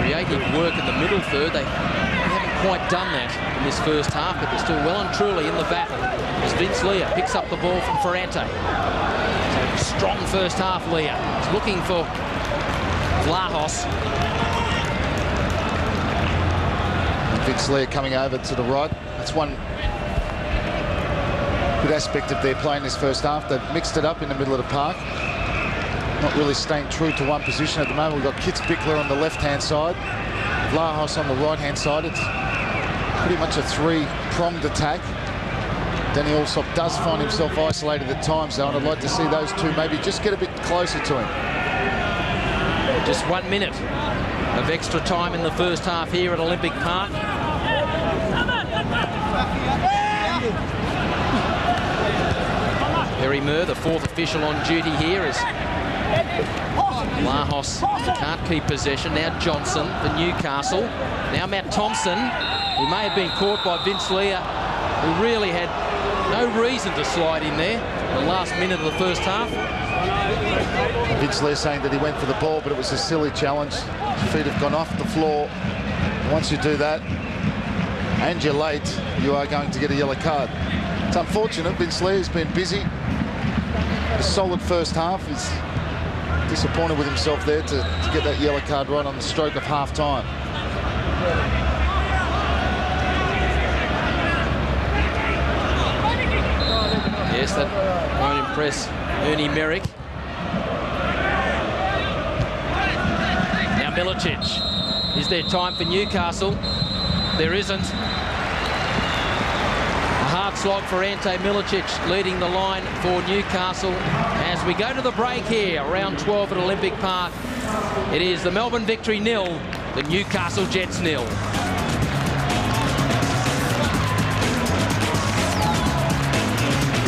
creative work in the middle third, they haven't quite done that in this first half, but they're still well and truly in the battle as Vince Leah picks up the ball from Ferrante. So strong first half, Leah. He's looking for Vlahos. Vince Leah coming over to the right. That's one good aspect of their play in this first half. They've mixed it up in the middle of the park. Not really staying true to one position at the moment. We've got Kitzbichler on the left-hand side, Vlahos on the right-hand side. It's pretty much a three-pronged attack. Danny Allsop does find himself isolated at times, though, and I'd like to see those two maybe just get a bit closer to him. Just 1 minute of extra time in the first half here at Olympic Park. Perry Murr, the fourth official on duty here, as Vlahos can't keep possession. Now Johnson for Newcastle. Now Matt Thompson, who may have been caught by Vince Leah, who really had no reason to slide in there in the last minute of the first half. Vince Lear saying that he went for the ball, but it was a silly challenge. His feet have gone off the floor. Once you do that, and you're late, you are going to get a yellow card. It's unfortunate. Vince Lear's been busy. A solid first half. He's disappointed with himself there to get that yellow card right on the stroke of half-time. Yes, that won't impress Ernie Merrick. Now Milicic. Is there time for Newcastle? There isn't. A hard slog for Ante Milicic leading the line for Newcastle. As we go to the break here, round 12 at Olympic Park. It is the Melbourne Victory 0, the Newcastle Jets 0.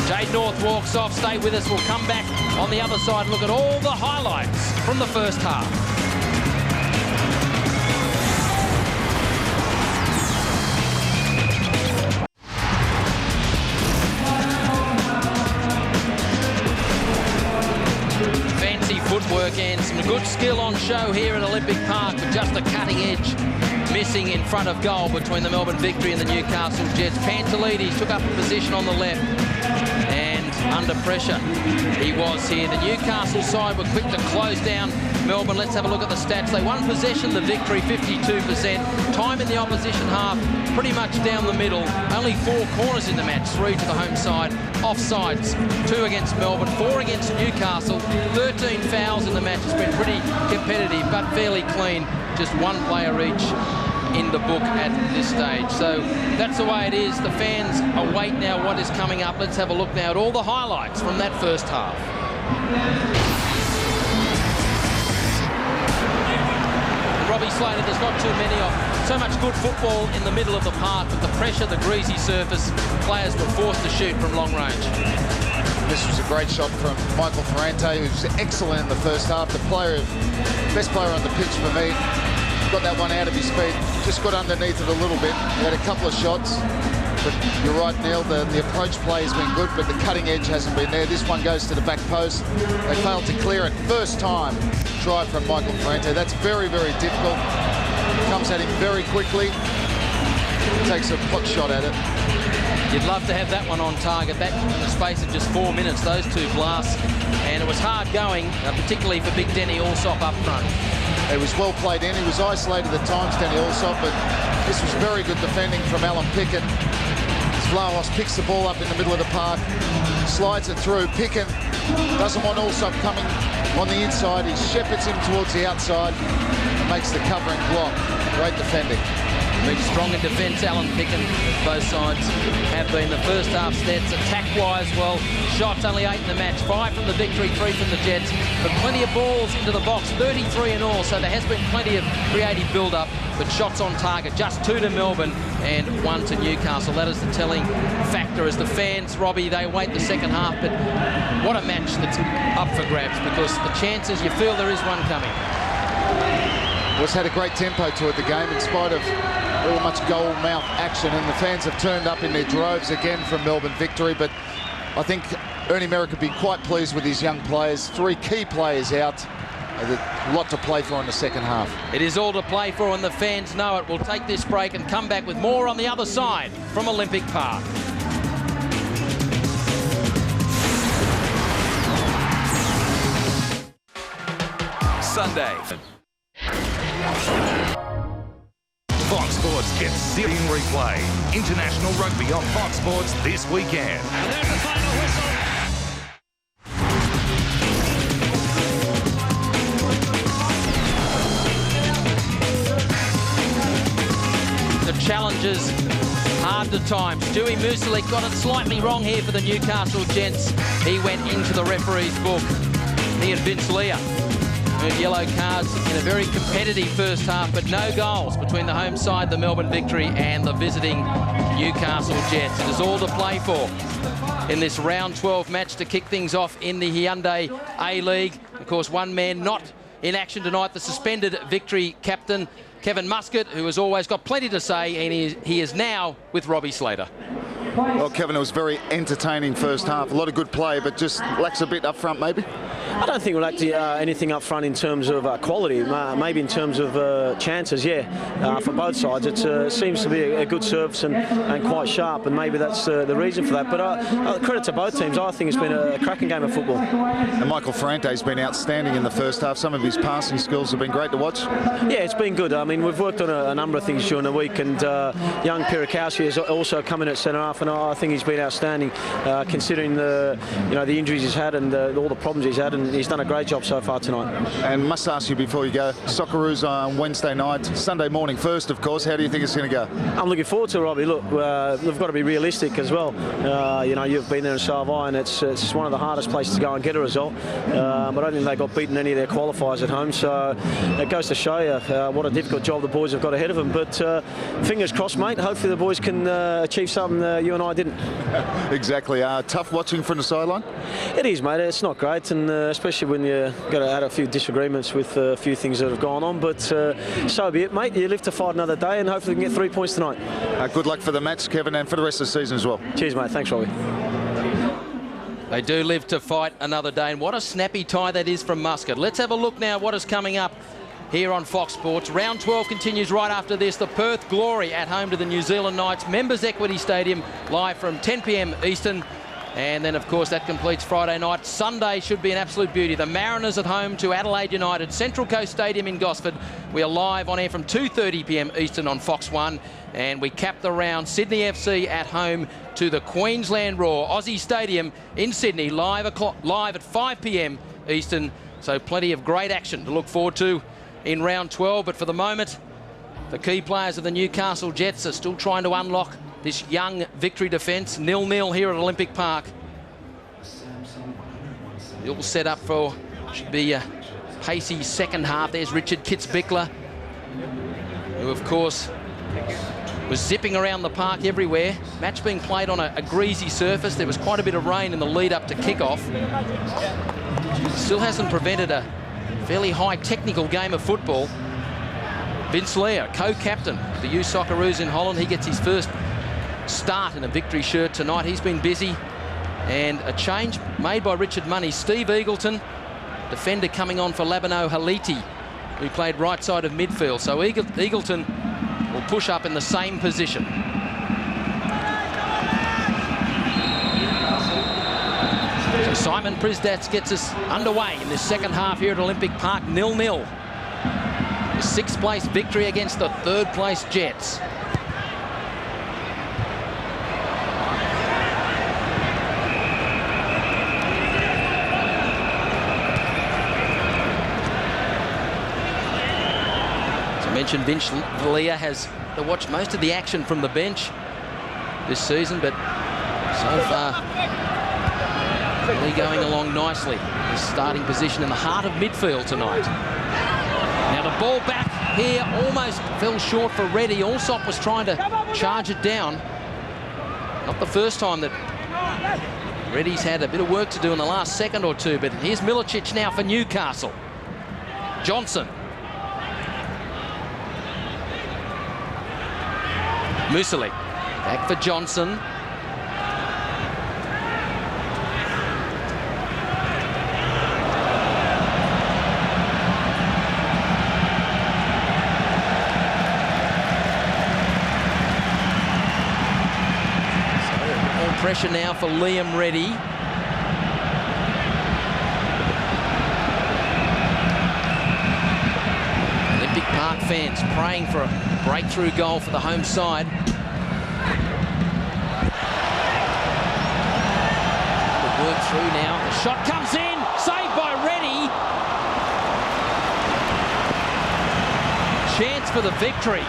Jade North walks off. Stay with us. We'll come back on the other side and look at all the highlights from the first half. Footwork and some good skill on show here at Olympic Park, with just a cutting edge missing in front of goal between the Melbourne Victory and the Newcastle Jets. Pantelides took up a position on the left, and under pressure he was here. The Newcastle side were quick to close down Melbourne. Let's have a look at the stats. They won possession, the Victory 52%. Time in the opposition half pretty much down the middle. Only 4 corners in the match, 3 to the home side. Offsides, 2 against Melbourne, 4 against Newcastle. 13 fouls in the match. It's been pretty competitive but fairly clean. Just 1 player each in the book at this stage. So that's the way it is. The fans await now what is coming up. Let's have a look now at all the highlights from that first half. Robbie Slater, there's not too many of. So much good football in the middle of the park, with the pressure, the greasy surface. Players were forced to shoot from long range. This was a great shot from Michael Ferrante, who's excellent in the first half. The best player on the pitch for me. Got that one out of his feet, just got underneath it a little bit. He had a couple of shots, but you're right, Neil, the approach play has been good, but the cutting edge hasn't been there. This one goes to the back post. They failed to clear it. First time try from Michael Ferrante. That's very, very difficult. Comes at him very quickly. Takes a pot shot at it. You'd love to have that one on target. That in the space of just 4 minutes, those 2 blasts. And it was hard going, particularly for big Denny Allsop up front. It was well played in. He was isolated at times, Denny Allsop, but this was very good defending from Alan Pickett. Vlahos picks the ball up in the middle of the park, slides it through. Pickett doesn't want Allsop coming on the inside. He shepherds him towards the outside and makes the covering block. Great defending. Been strong in defence, Alan Pickett. Both sides have been. The first half stats, attack-wise, well, shots only 8 in the match. 5 from the Victory, 3 from the Jets. But plenty of balls into the box, 33 in all. So there has been plenty of creative build-up. But shots on target, just 2 to Melbourne and 1 to Newcastle. That is the telling factor as the fans, Robbie, they wait the second half. But what a match that's up for grabs, because the chances, you feel there is one coming. Well, it's had a great tempo to it, the game, in spite of very much goal mouth action, and the fans have turned up in their droves again from Melbourne Victory. But I think Ernie Merrick would be quite pleased with his young players. 3 key players out. A lot to play for in the second half. It is all to play for, and the fans know it. We'll take this break and come back with more on the other side from Olympic Park. Sunday. Fox Sports gets seeing replay. International rugby on Fox Sports this weekend. And there's the final whistle. The challenges, hard at times. Stewie Muselik got it slightly wrong here for the Newcastle Gents. He went into the referee's book. He and Vince Lear earned yellow cards in a very competitive first half, but no goals between the home side, the Melbourne Victory, and the visiting Newcastle Jets. It is all to play for in this round 12 match to kick things off in the Hyundai A-League. Of course, one man not in action tonight, the suspended Victory captain, Kevin Muscat, who has always got plenty to say, and he is now with Robbie Slater. Well, Kevin, it was very entertaining first half. A lot of good play, but just lacks a bit up front, maybe. I don't think we'll lack anything up front in terms of quality. Maybe in terms of chances, yeah, for both sides. It seems to be a good service and quite sharp, and maybe that's the reason for that. But credit to both teams. I think it's been a cracking game of football. And Michael Ferrante's been outstanding in the first half. Some of his passing skills have been great to watch. Yeah, it's been good. I mean, we've worked on a number of things during the week, and young Pirakowski has also come in at centre half, and I think he's been outstanding considering the injuries he's had and all the problems he's had, and he's done a great job so far tonight. And must ask you before you go, Socceroos on Wednesday night, Sunday morning first, of course. How do you think it's going to go? I'm looking forward to it, Robbie. Look, we've got to be realistic as well. You've been there and so have I, and it's one of the hardest places to go and get a result. But I don't think they got beaten any of their qualifiers at home, so it goes to show you what a difficult job the boys have got ahead of them. But fingers crossed, mate. Hopefully the boys can achieve something you and I didn't. Exactly. Tough watching from the sideline? It is, mate. It's not great, and especially when you've got to add a few disagreements with a few things that have gone on. But so be it, mate. You live to fight another day, and hopefully we can get 3 points tonight. Good luck for the match, Kevin, and for the rest of the season as well. Cheers, mate. Thanks, Robbie. They do live to fight another day, and what a snappy tie that is from Muscat. Let's have a look now what is coming up here on Fox Sports. Round 12 continues right after this. The Perth Glory at home to the New Zealand Knights. Members Equity Stadium live from 10 p.m. Eastern. And then, of course, that completes Friday night. Sunday should be an absolute beauty. The Mariners at home to Adelaide United. Central Coast Stadium in Gosford. We are live on air from 2:30 p.m. Eastern on Fox 1. And we cap the round. Sydney FC at home to the Queensland Roar. Aussie Stadium in Sydney, live at 5 p.m. Eastern. So plenty of great action to look forward to in round 12. But for the moment, the key players of the Newcastle Jets are still trying to unlock this young Victory defence. 0-0 here at Olympic Park. All set up for, should be a pacey second half. There's Richard Kitzbichler, who of course was zipping around the park everywhere. Match being played on a greasy surface. There was quite a bit of rain in the lead up to kick-off. Still hasn't prevented a fairly high technical game of football. Vince Leah, co-captain of the U Socceroos in Holland. He gets his first start in a Victory shirt tonight. He's been busy. And a change made by Richard Money. Steve Eagleton, defender coming on for Labano Haliti, who played right side of midfield. So Eagleton will push up in the same position. So Simon Prisdats gets us underway in this second half here at Olympic Park. 0-0. The sixth place Victory against the third place Jets. Mentioned Vince Leah has watched most of the action from the bench this season, but so far really going along nicely. His starting position in the heart of midfield tonight. Now the ball back here almost fell short for Reddy. Allsop was trying to charge it down. Not the first time that Reddy's had a bit of work to do in the last second or two, but here's Milicic now for Newcastle. Johnson. Musili, back for Johnson. So more pressure now for Liam Reddy. Olympic Park fans praying for a breakthrough goal for the home side. Good work through now. The shot comes in, saved by Reddy. Chance for the Victory.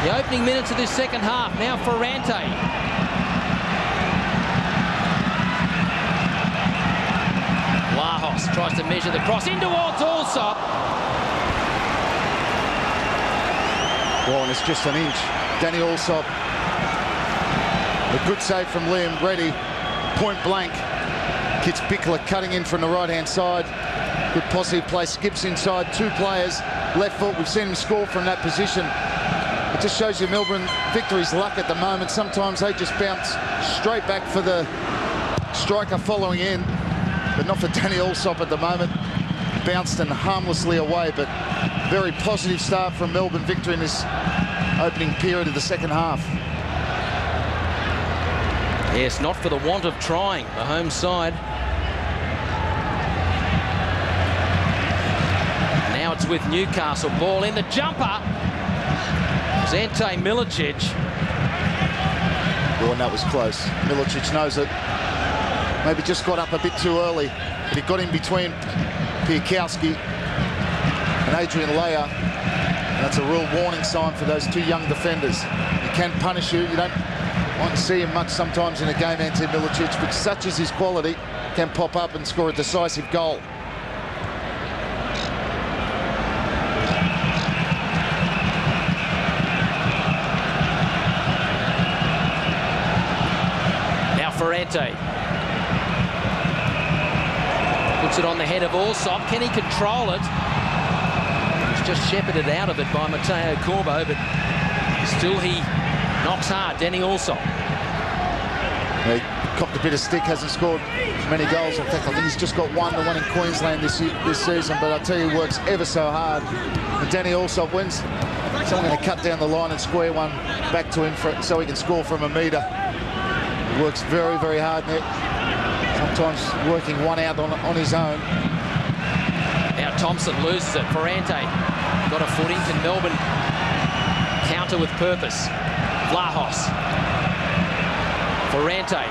The opening minutes of this second half. Now Ferrante. Lajos tries to measure the cross in towards Allsop. Well, and it's just an inch. Danny Allsop. A good save from Liam Reddy. Point blank. Kitzbichler cutting in from the right-hand side. Good positive play. Skips inside. Two players. Left foot. We've seen him score from that position. It just shows you Melbourne Victory's luck at the moment. Sometimes they just bounce straight back for the striker following in. but not for Danny Allsop at the moment. Bounced and harmlessly away, but very positive start from Melbourne Victory in this opening period of the second half. Yes, not for the want of trying, the home side. Now it's with Newcastle. Ball in the jumper. It's Ante Milicic. Oh, and that was close. Milicic knows it. Maybe just got up a bit too early, but he got in between Piakowski and Adrian Leia. That's a real warning sign for those two young defenders. He can punish you. You don't want to see him much sometimes in a game, Ante Milicic, but such is his quality, can pop up and score a decisive goal. Ferrante puts it on the head of Allsop. Can he control it? He's just shepherded out of it by Matteo Corbo, but still he knocks hard. Danny Allsop. He copped a bit of stick, hasn't scored many goals. In fact, I think he's just got one, the one in Queensland this season, but I tell you, he works ever so hard. And Danny Allsop wins. So I'm going to cut down the line and square one back to him so he can score from a metre. Works very, very hard net. Sometimes working one out on his own. Now Thompson loses it. Ferrante got a footing. Can Melbourne counter with purpose? Vlahos. Ferrante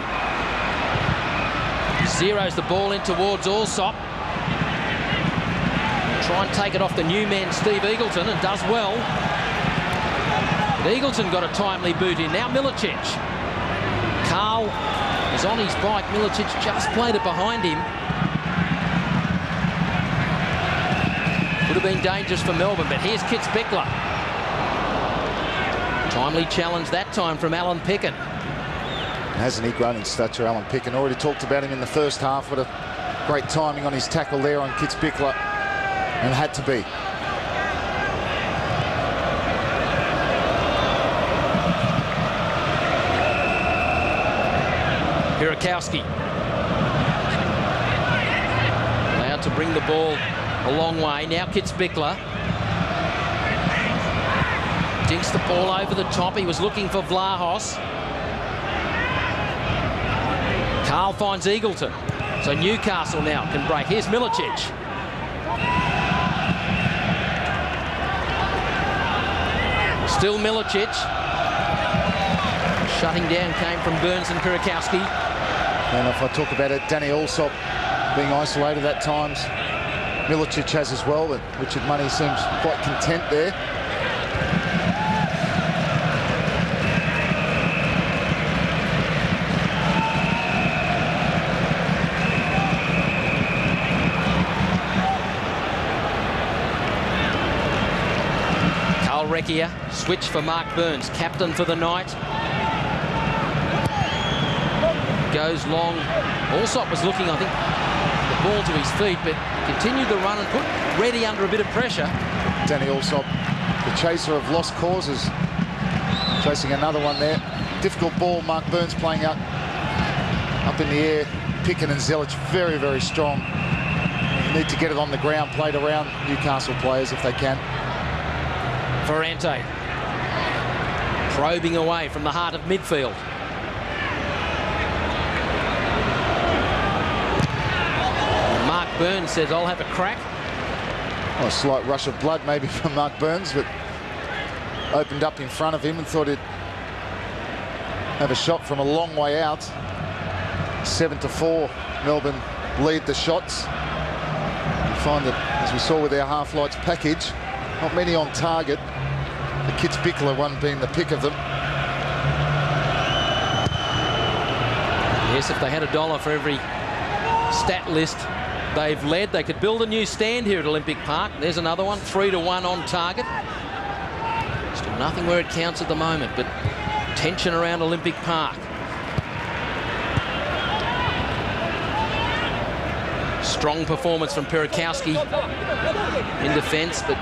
zeroes the ball in towards Allsop. Try and take it off the new man Steve Eagleton, and does well. But Eagleton got a timely boot in. Now Milicic. Carl is on his bike. Milicic just played it behind him. Would have been dangerous for Melbourne, but here's Kitzbichler. Timely challenge that time from Alan Picken. Hasn't he grown in stature, Alan Picken? Already talked about him in the first half. What a great timing on his tackle there on Kitzbichler, and had to be. Pirakowski allowed to bring the ball a long way. Now Kitzbichler dinks the ball over the top. He was looking for Vlahos. Carl finds Eagleton. So Newcastle now can break. Here's Milicic. Still Milicic. Shutting down came from Burns and Pirakowski. And if I talk about it, Danny Allsop being isolated at times. Milicic has as well, but Richard Money seems quite content there. Carl Recchia, switch for Mark Burns, captain for the night. Goes long. Allsop was looking, I think, the ball to his feet, but continued the run and put Reddy under a bit of pressure. Danny Allsop, the chaser of lost causes, chasing another one there. Difficult ball, Mark Burns playing up in the air. Picken and Zelic very, very strong. Need to get it on the ground, played around Newcastle players if they can. Ferrante probing away from the heart of midfield. Mark Burns says, I'll have a crack. Oh, a slight rush of blood maybe from Mark Burns, but opened up in front of him and thought he'd have a shot from a long way out. 7-4, Melbourne lead the shots. You find that, as we saw with our half-lights package, not many on target. The Kitzbichler one being the pick of them. Yes, if they had $1 for every stat list they've led, they could build a new stand here at Olympic Park. There's another one, 3-1 on target. Still nothing where it counts at the moment, but tension around Olympic Park. Strong performance from Pirakowski in defence, but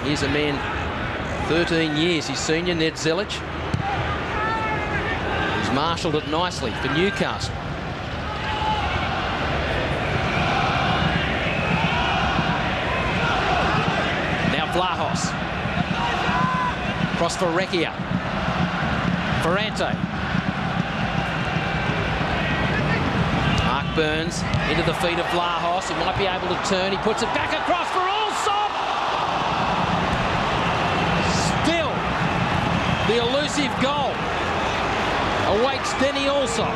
here's a man, 13 years, his senior, Ned Zelic. He's marshalled it nicely for Newcastle. Vlahos. Cross for Recchia. Ferrante. Mark Burns into the feet of Vlahos. He might be able to turn. He puts it back across for Allsop. Still, the elusive goal awaits Denny Allsop.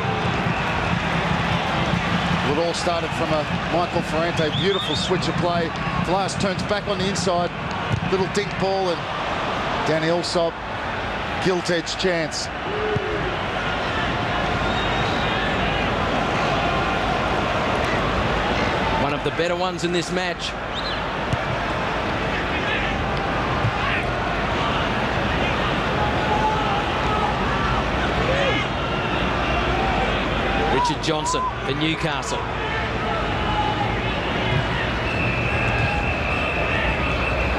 It all started from a Michael Ferrante beautiful switch of play. Vlahos turns back on the inside. Little dink ball, and Danny Allsop, gilt-edged chance. One of the better ones in this match. Richard Johnson for Newcastle.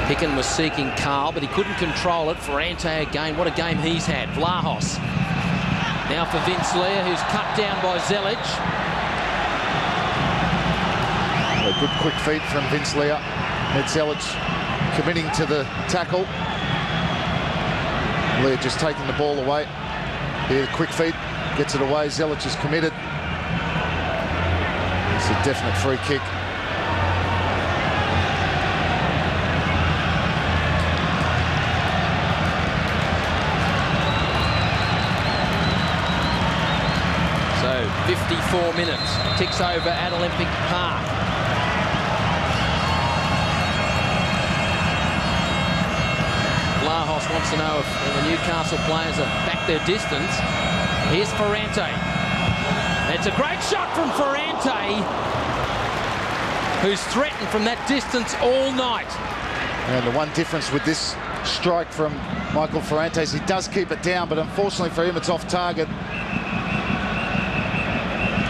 Picken was seeking Carl, but he couldn't control it. Ferrante again, what a game he's had. Vlahos. Now for Vince Leah, who's cut down by Zelic. A good quick feet from Vince Leah. Ed Zelic committing to the tackle. Leah just taking the ball away. Here, quick feet, gets it away. Zelic is committed. It's a definite free kick. So 54 minutes ticks over at Olympic Park. Vlahos wants to know if the Newcastle players have backed their distance. Here's Ferrante. It's a great shot from Ferrante, who's threatened from that distance all night. And the one difference with this strike from Michael Ferrante is he does keep it down, but unfortunately for him, it's off target.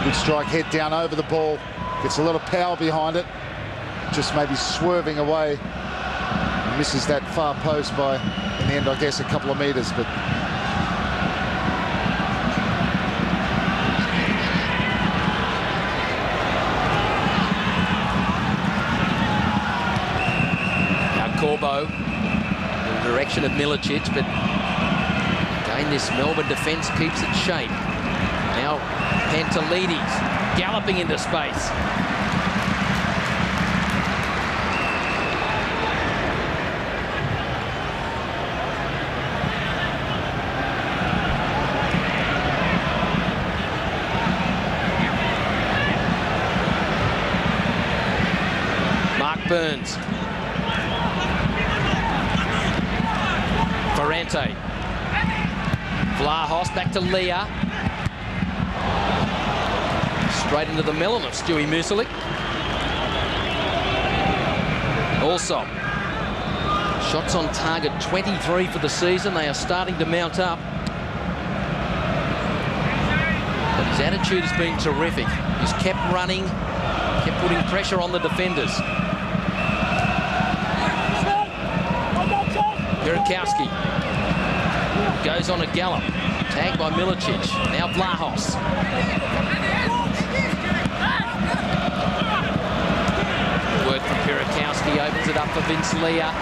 Good strike, head down over the ball. Gets a lot of power behind it. Just maybe swerving away. Misses that far post by, in the end, I guess, a couple of metres, but Corbo in the direction of Milicic, but again this Melbourne defence keeps its shape. Now Pantelides galloping into space. Mark Burns. Ferrante. Vlahos back to Leah. Straight into the melon of Stewie Muselik. Allsop. Shots on target 23 for the season. They are starting to mount up. But his attitude has been terrific. He's kept running, kept putting pressure on the defenders. Pirakowski goes on a gallop, tagged by Milicic. Now Vlahos. Work from Pirakowski, opens it up for Vince Leah.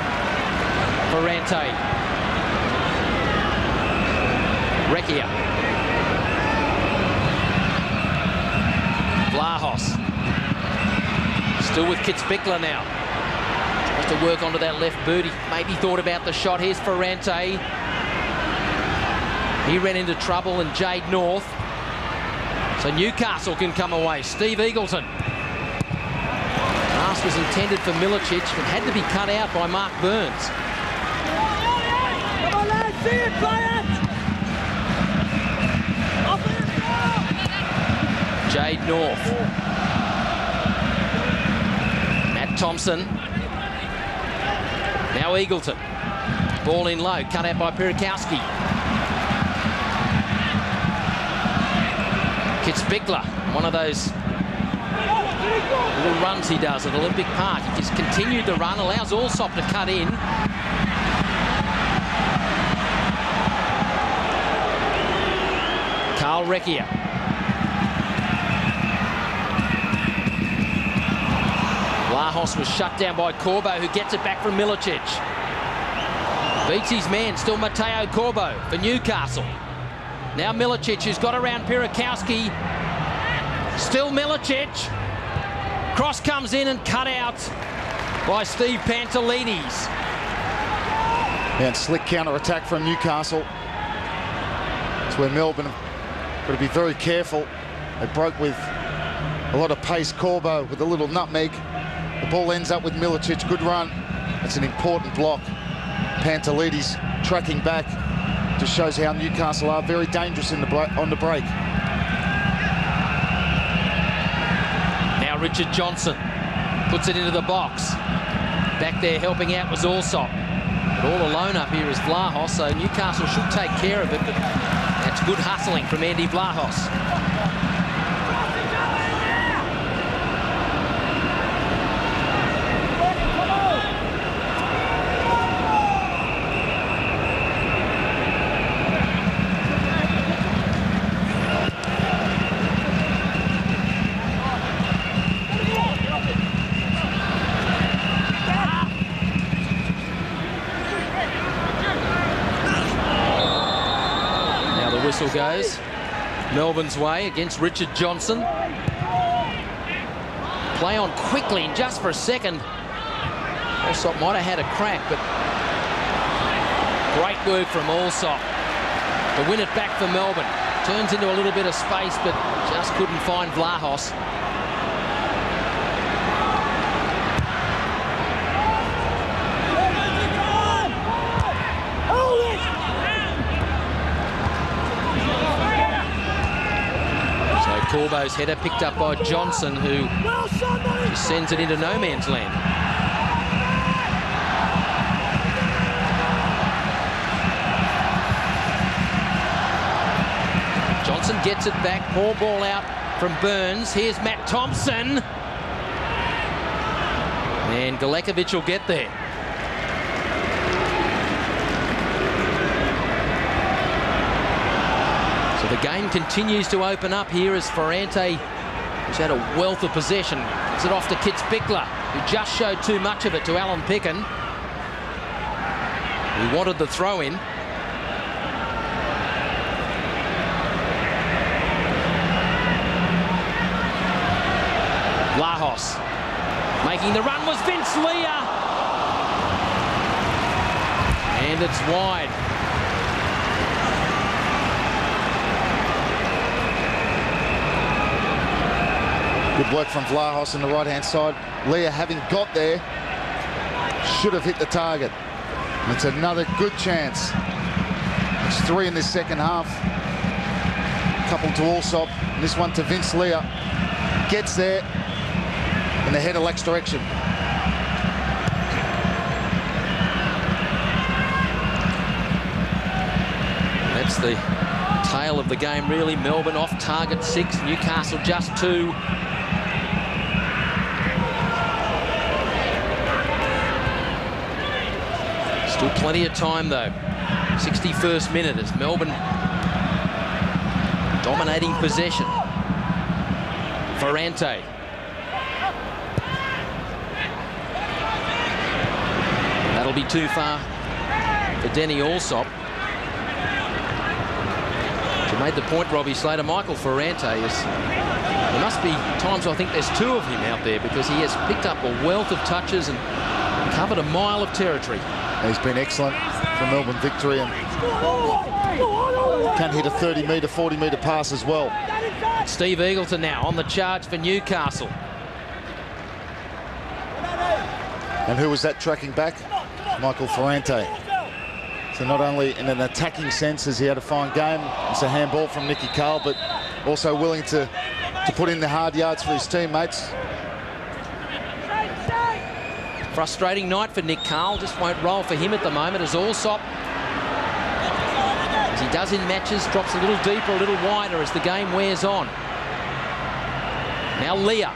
Ferrante. Recchia. Vlahos. Still with Kitzbichler now. To work onto that left boot. He maybe thought about the shot. Here's Ferrante. He ran into trouble, and Jade North. So Newcastle can come away. Steve Eagleton. Pass was intended for Milicic, but had to be cut out by Mark Burns. Come on, lads, see it, play it! Jade North. Matt Thompson. Now Eagleton. Ball in low, cut out by Pirakowski. Kitzbichler, one of those little runs he does at Olympic Park. He just continued the run, allows Allsop to cut in. Carl Recchia. Vlahos was shut down by Corbo, who gets it back from Milicic. Beats his man, still Mateo Corbo for Newcastle. Now Milicic, who's got around Pirakowski. Still Milicic. Cross comes in and cut out by Steve Pantelides. And slick counter-attack from Newcastle. That's where Melbourne have got to be very careful. They broke with a lot of pace. Corbo with a little nutmeg. The ball ends up with Milicic. Good run. That's an important block. Pantelides tracking back. Just shows how Newcastle are very dangerous on the break. Now Richard Johnson puts it into the box. Back there helping out was Allsop. But all alone up here is Vlahos, so Newcastle should take care of it, but that's good hustling from Andy Vlahos. Whistle goes Melbourne's way against Richard Johnson. Play on quickly, and just for a second Allsop might have had a crack, but great work from Allsop to win it back for Melbourne. Turns into a little bit of space, but just couldn't find Vlahos. Corbo's header picked up by Johnson, who just sends it into no man's land. Johnson gets it back, more ball out from Burns. Here's Matt Thompson. And Galekovic will get there. So the game continues to open up here as Ferrante, who's had a wealth of possession, gets it off to Kitzbichler, who just showed too much of it to Alan Picken. He wanted the throw in. Vlahos making the run was Vince Leah. And it's wide. Good work from Vlahos on the right-hand side. Leah, having got there, should have hit the target. And it's another good chance. It's 3 in this second half. Couple to Allsop, and this one to Vince Leah. Gets there, and the header lacks direction. That's the tail of the game, really. Melbourne off target 6, Newcastle just 2. Still plenty of time, though. 61st minute as Melbourne dominating possession. Ferrante. That'll be too far for Denny Allsop. You made the point, Robbie Slater. Michael Ferrante is... There must be times I think there's 2 of him out there, because he has picked up a wealth of touches and covered a mile of territory. He's been excellent for Melbourne victory, and can hit a 30-metre, 40-metre pass as well. Steve Eagleton now on the charge for Newcastle. And who was that tracking back? Michael Ferrante. So not only in an attacking sense has he had a fine game, it's a handball from Nicky Carl, but also willing to put in the hard yards for his teammates. Frustrating night for Nick Carl, just won't roll for him at the moment as Allsop, as he does in matches, drops a little deeper, a little wider as the game wears on. Now Leah.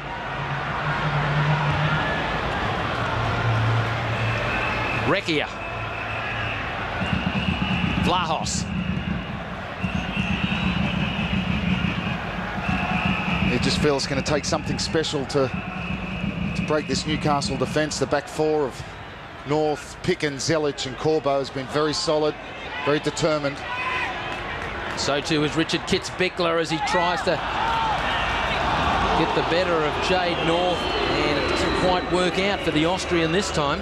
Recchia. Vlahos. It just feels it's going to take something special to break this Newcastle defence. The back 4 of North, Pickens, Zelic and Corbo has been very solid, very determined. So too is Richard Kitts-Bickler as he tries to get the better of Jade North, and it doesn't quite work out for the Austrian this time.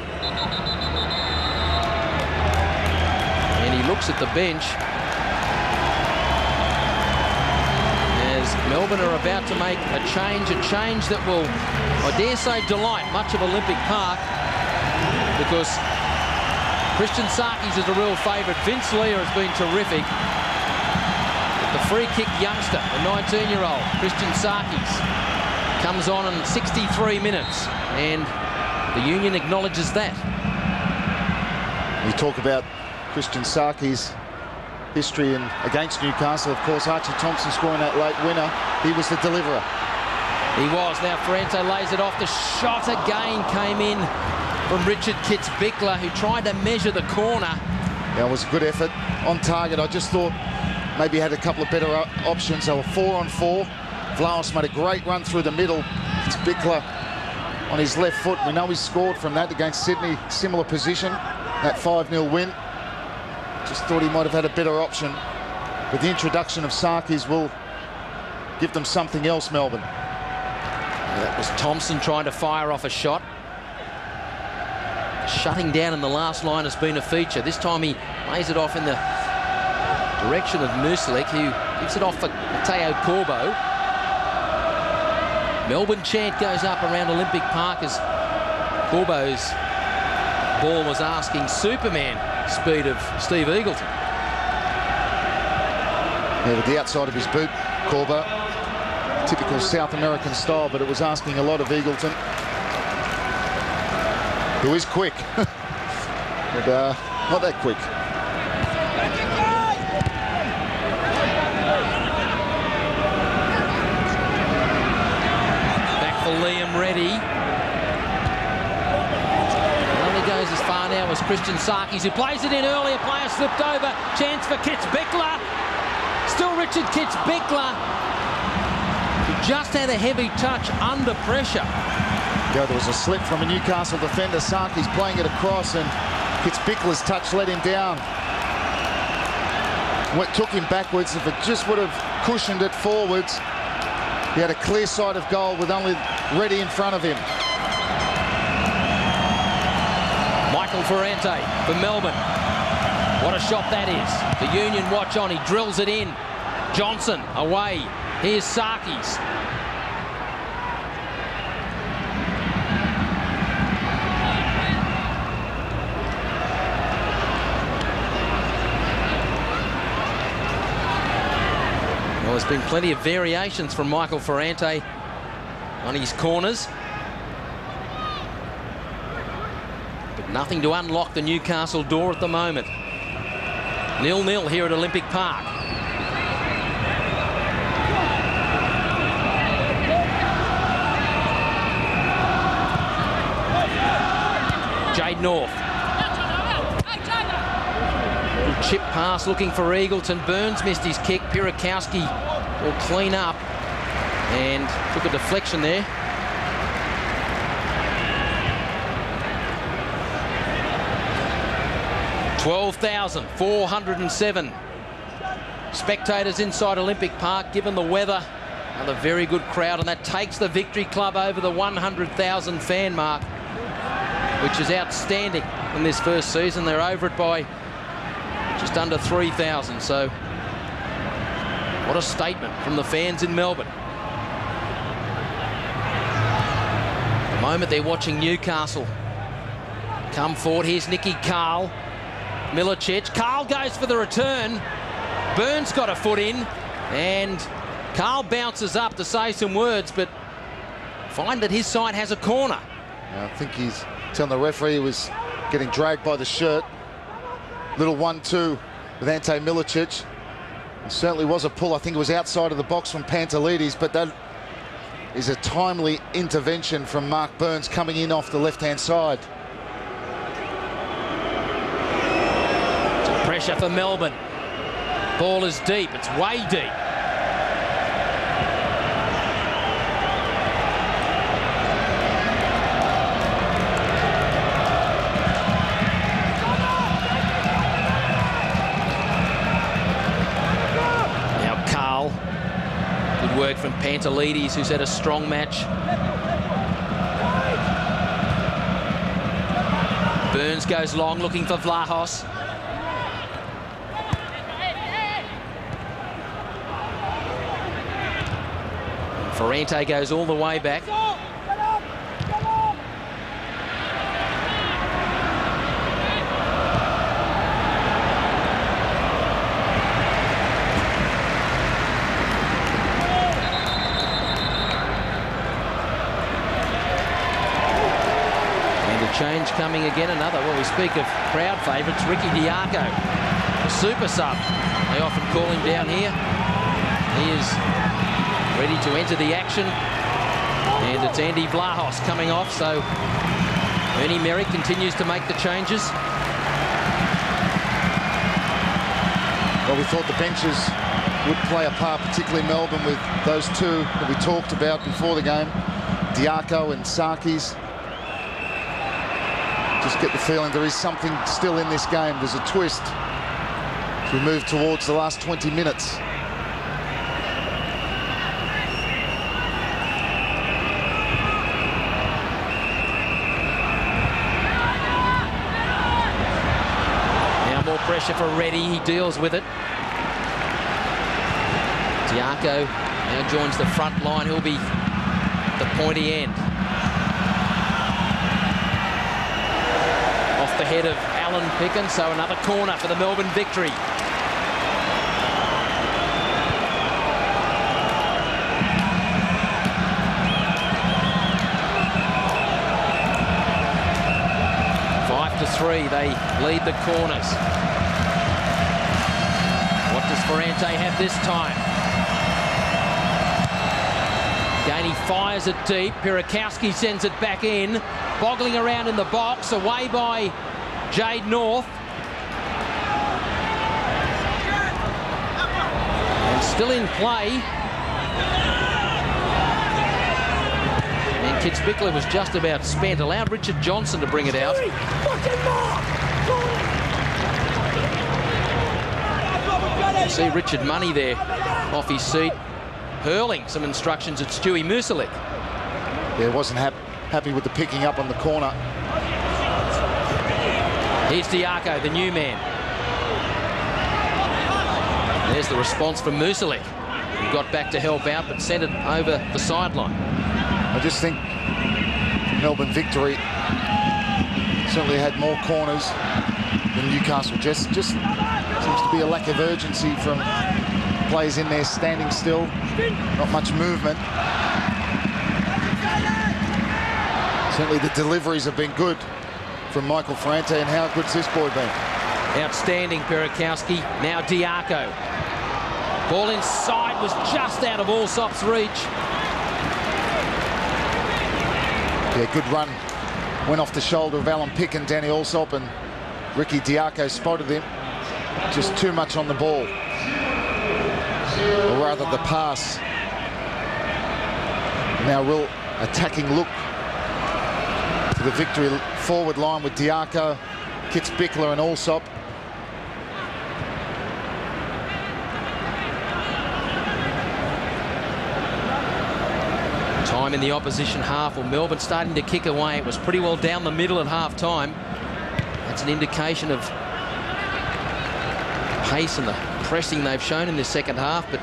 And he looks at the bench as Melbourne are about to make a change that will, I dare say, delight much of Olympic Park, because Christian Sarkis is a real favourite. Vince Leah has been terrific. But the free kick youngster, the 19-year-old Christian Sarkis, comes on in 63 minutes, and the Union acknowledges that. We talk about Christian Sarkis' history against Newcastle. Of course, Archie Thompson scoring that late winner. He was the deliverer. He was. Now Ferrante lays it off. The shot again came in from Richard Kitts-Bickler, who tried to measure the corner. Yeah, it was a good effort on target. I just thought maybe he had a couple of better options. They were 4-on-4. Vlahos made a great run through the middle. Kitts-Bickler on his left foot. We know he scored from that against Sydney. Similar position, that 5-0 win. Just thought he might have had a better option. But the introduction of Sarkis will give them something else, Melbourne. That was Thompson trying to fire off a shot. Shutting down in the last line has been a feature. This time he lays it off in the direction of Muslek, who gives it off for Mateo Corbo. Melbourne chant goes up around Olympic Park as Corbo's ball was asking Superman speed of Steve Eagleton. Yeah, with the outside of his boot, Corbo. Typical South American style, but it was asking a lot of Eagleton, who is quick, but not that quick. Back for Liam Reddy. Only goes as far now as Christian Sarkis, who plays it in earlier. Player slipped over. Chance for Kitts-Bickler. Still Richard Kitts-Bickler, who just had a heavy touch under pressure. Yeah, there was a slip from a Newcastle defender. Sarkis playing it across, and Kitts-Bickler's touch let him down. Took him backwards. If it just would have cushioned it forwards, he had a clear sight of goal with only Reddy in front of him. Michael Ferrante for Melbourne. What a shot that is. The Union watch on. He drills it in. Johnson away. Here's Sarkis. Well, there's been plenty of variations from Michael Ferrante on his corners, but nothing to unlock the Newcastle door at the moment. 0-0 here at Olympic Park. Jade North. Chip pass looking for Eagleton. Burns missed his kick. Pirakowski will clean up and took a deflection there. $12,407 spectators inside Olympic Park, given the weather. Another very good crowd, and that takes the Victory Club over the 100,000 fan mark, which is outstanding in this first season. They're over it by just under 3,000, so what a statement from the fans in Melbourne. At the moment they're watching Newcastle come forward. Here's Nicky Carl. Milicic. Carl goes for the return. Burns got a foot in, and Carl bounces up to say some words, but find that his side has a corner. I think he's telling the referee he was getting dragged by the shirt. Little 1-2 with Ante Milicic. It certainly was a pull. I think it was outside of the box from Pantelides, but that is a timely intervention from Mark Burns coming in off the left-hand side. Pressure for Melbourne. Ball is deep. It's way deep. Pantelides, who's had a strong match. Burns goes long, looking for Vlahos. Ferrante goes all the way back. Change coming again, another. Well, we speak of crowd favourites, Ricky Diaco, a super sub. They often call him down here. He is ready to enter the action. And it's Andy Vlahos coming off, so Ernie Merrick continues to make the changes. Well, we thought the benches would play a part, particularly Melbourne, with those two that we talked about before the game, Diaco and Sarkis. Just get the feeling there is something still in this game. There's a twist as we move towards the last 20 minutes. Now more pressure for Reddy. He deals with it. Diaco now joins the front line. He'll be the pointy end. The head of Alan Picken, so another corner for the Melbourne Victory. Five to 3, they lead the corners. What does Ferrante have this time? Gainey fires it deep. Pirakowski sends it back in. Boggling around in the box, away by Jade North. And still in play. And Kitzbichler was just about spent. Allowed Richard Johnson to bring it out. You see Richard Money there off his seat, hurling some instructions at Stewie Muselik. Yeah, wasn't happy with the picking up on the corner. Here's Diaco, the new man. There's the response from Muselik, who got back to help out but sent it over the sideline. I just think Melbourne Victory certainly had more corners than Newcastle. Just seems to be a lack of urgency from players in there standing still. Not much movement. Certainly the deliveries have been good from Michael Ferrante, and how good's this boy been? Outstanding, Pirakowski. Now Diaco. Ball inside, was just out of Allsop's reach. Yeah, good run. Went off the shoulder of Alan Pick and Danny Allsop, and Ricky Diaco spotted him. Just too much on the ball. Or rather the pass. Now real attacking look to the Victory forward line with Diaco, Kitzbichler and Allsop. Time in the opposition half. Well, Melbourne starting to kick away. It was pretty well down the middle at half-time. That's an indication of pace and the pressing they've shown in this second half, but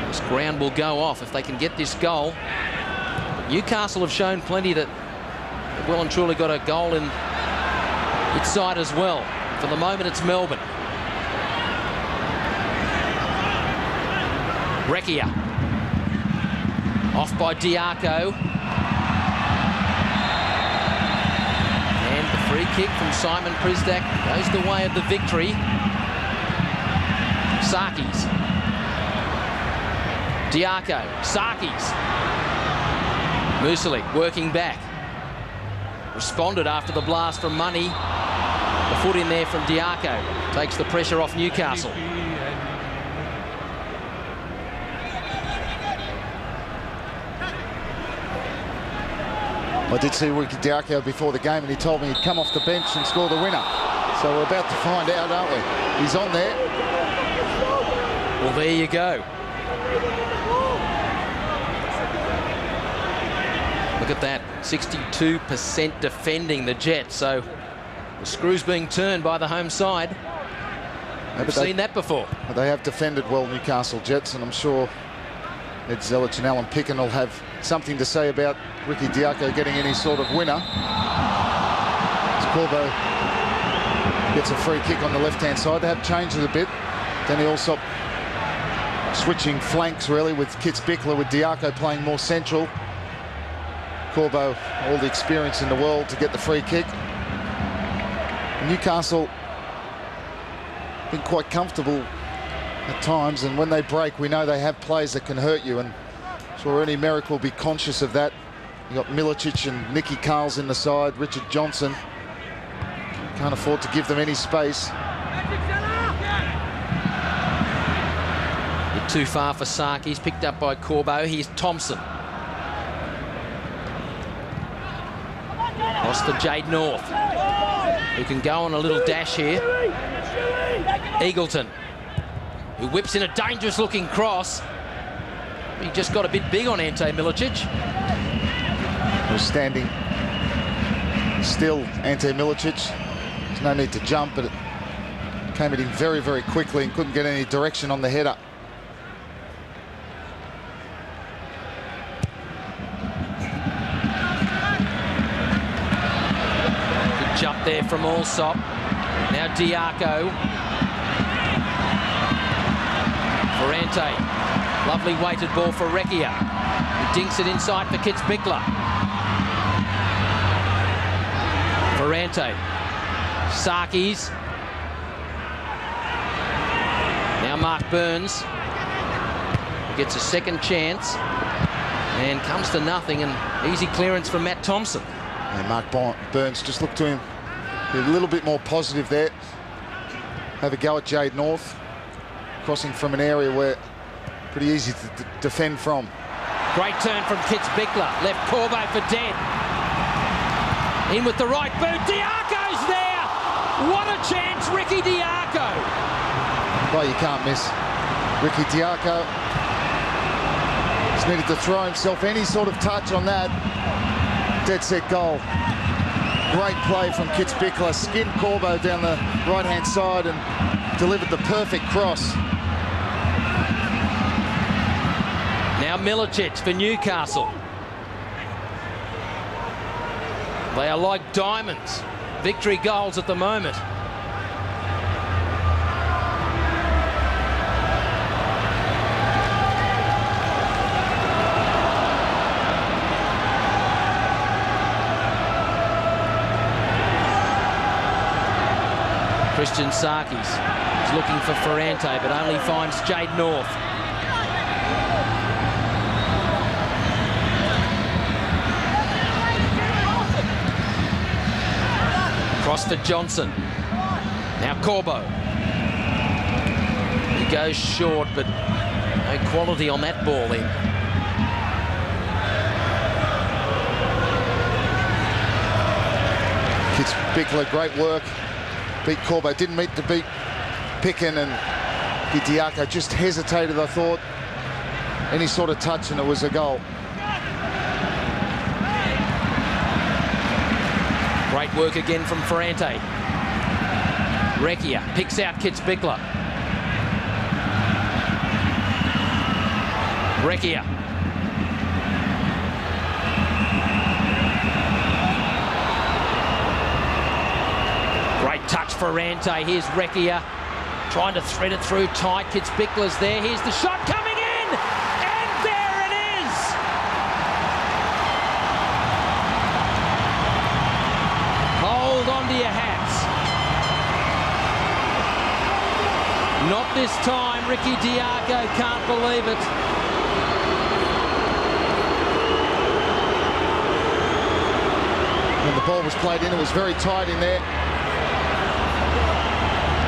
this ground will go off if they can get this goal. Newcastle have shown plenty that they've well and truly got a goal in its side as well. For the moment, it's Melbourne. Recchia. Off by Diaco. And the free kick from Simon Prisdak goes the way of the Victory. Sarkis. Diaco. Sarkis. Muselik working back. Responded after the blast from Money. The foot in there from Diaco. Takes the pressure off Newcastle. I did see Ricky Diaco before the game, and he told me he'd come off the bench and score the winner. So we're about to find out, aren't we? He's on there. Well, there you go. Look at that, 62% defending the Jets. So the screw's being turned by the home side. I've seen that before. They have defended well, Newcastle Jets, and I'm sure Ed Zelich and Alan Picken will have something to say about Ricky Diaco getting any sort of winner. As Corbo gets a free kick on the left-hand side. They have changed it a bit. Danny Allsop switching flanks, really, with Kits Bickler, with Diaco playing more central. Corbo, all the experience in the world to get the free kick. Newcastle been quite comfortable at times, and when they break, we know they have players that can hurt you, and so Ernie Merrick will be conscious of that. You got Milicic and Nicky Carls in the side, Richard Johnson. Can't afford to give them any space. You're too far for Sark. He's picked up by Corbo. Here's Thompson. Lost to Jade North, who can go on a little dash here. Eagleton, who whips in a dangerous-looking cross. He just got a bit big on Ante Milicic. Was standing still, Ante Milicic. There's no need to jump, but it came at him very, very quickly and couldn't get any direction on the header. Good jump there from Allsop. Now Diaco. Ferrante. Lovely weighted ball for Recchia. He dinks it inside for Kits Bickler. Ferrante. Sarkis. Now Mark Burns. He gets a second chance and comes to nothing, and easy clearance from Matt Thompson. And Mark Burns just looked to him, be a little bit more positive there. Have a go at Jade North, crossing from an area where pretty easy to defend from. Great turn from Kits Bickler. Left Corbo for dead. In with the right boot. Diaco's there. What a chance, Ricky Diaco. Well, you can't miss Ricky Diaco. He's needed to throw himself any sort of touch on that. Dead set goal. Great play from Kits Bickler. Skinned Corbo down the right-hand side and delivered the perfect cross. Now Milicic for Newcastle. They are like diamonds. Victory goals at the moment. Christian Sarkis is looking for Ferrante, but only finds Jade North. Cross to Johnson. Now Corbo. He goes short, but no quality on that ball in. Kits Bickler, great work. Beat Corbo, didn't meet to beat Picken, and Diaco just hesitated, I thought. Any sort of touch and it was a goal. Great work again from Ferrante. Recchia picks out Kits Bickler. Recchia. Great touch for Ferrante. Here's Recchia trying to thread it through tight. Kits Bickler's there. Here's the shot coming in, and there it is. Hold on to your hats. Not this time. Ricky Diaco can't believe it. When the ball was played in, it was very tight in there.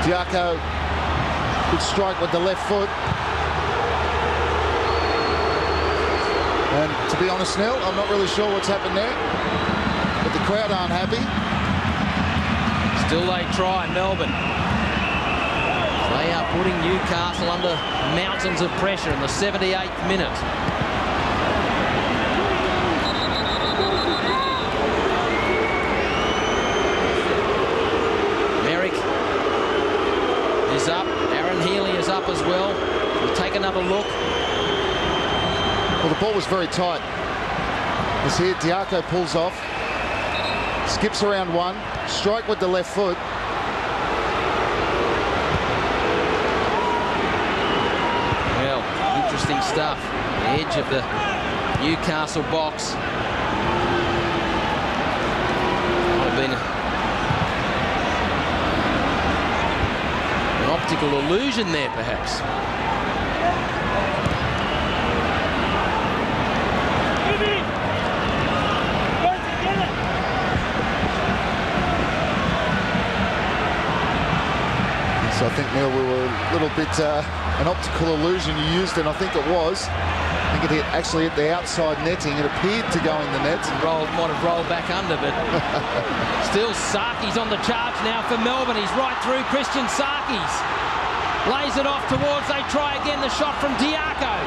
Diaco could strike with the left foot. And to be honest, Nell, I'm not really sure what's happened there, but the crowd aren't happy. Still they try, Melbourne. They are putting Newcastle under mountains of pressure in the 78th minute. Merrick is up. Aaron Healy is up as well. We'll take another look. Well, the ball was very tight. As here, Diaco pulls off, skips around one, strike with the left foot. Well, interesting stuff. The edge of the Newcastle box. Might have been an optical illusion there, perhaps. So I think, Neil, we were a little bit an optical illusion. You used it, I think it was. I think it actually hit the outside netting. It appeared to go in the net. Might have rolled back under, but still Sarki's on the charge now for Melbourne. He's right through Christian Sarki's. Lays it off towards, they try again, the shot from Diaco.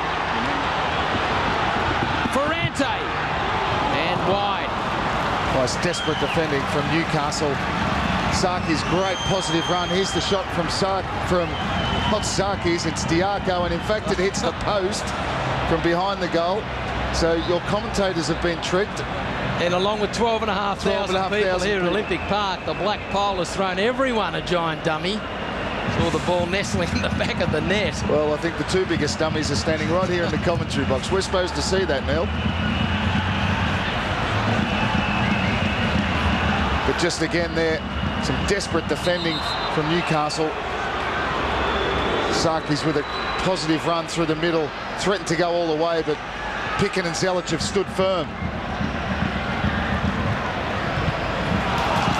Ferrante. And wide. Nice desperate defending from Newcastle. Sarki's great positive run. Here's the shot from not Sarki's, it's Diaco, and in fact it hits the post from behind the goal. So your commentators have been tricked. And along with 12,500 people here at Olympic Park, the black pole has thrown everyone a giant dummy. Saw the ball nestling in the back of the net. Well, I think the two biggest dummies are standing right here in the commentary box. We're supposed to see that, Neil. But just again there, some desperate defending from Newcastle. Sarki's with a positive run through the middle, threatened to go all the way, but Picken and Zelic have stood firm.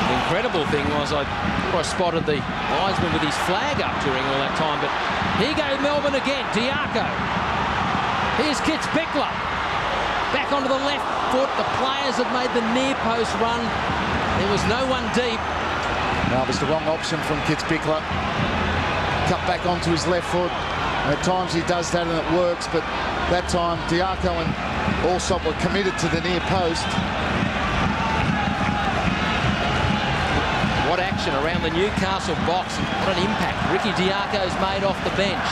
The incredible thing was I spotted the linesman with his flag up during all that time, but here goes Melbourne again. Diaco. Here's Kitzbichler. Back onto the left foot. The players have made the near post run. There was no one deep. No, it was the wrong option from Kitzbichler. Cut back onto his left foot. And at times he does that and it works, but that time Diaco and Allsop were committed to the near post. What action around the Newcastle box, and what an impact Ricky Diaco's made off the bench.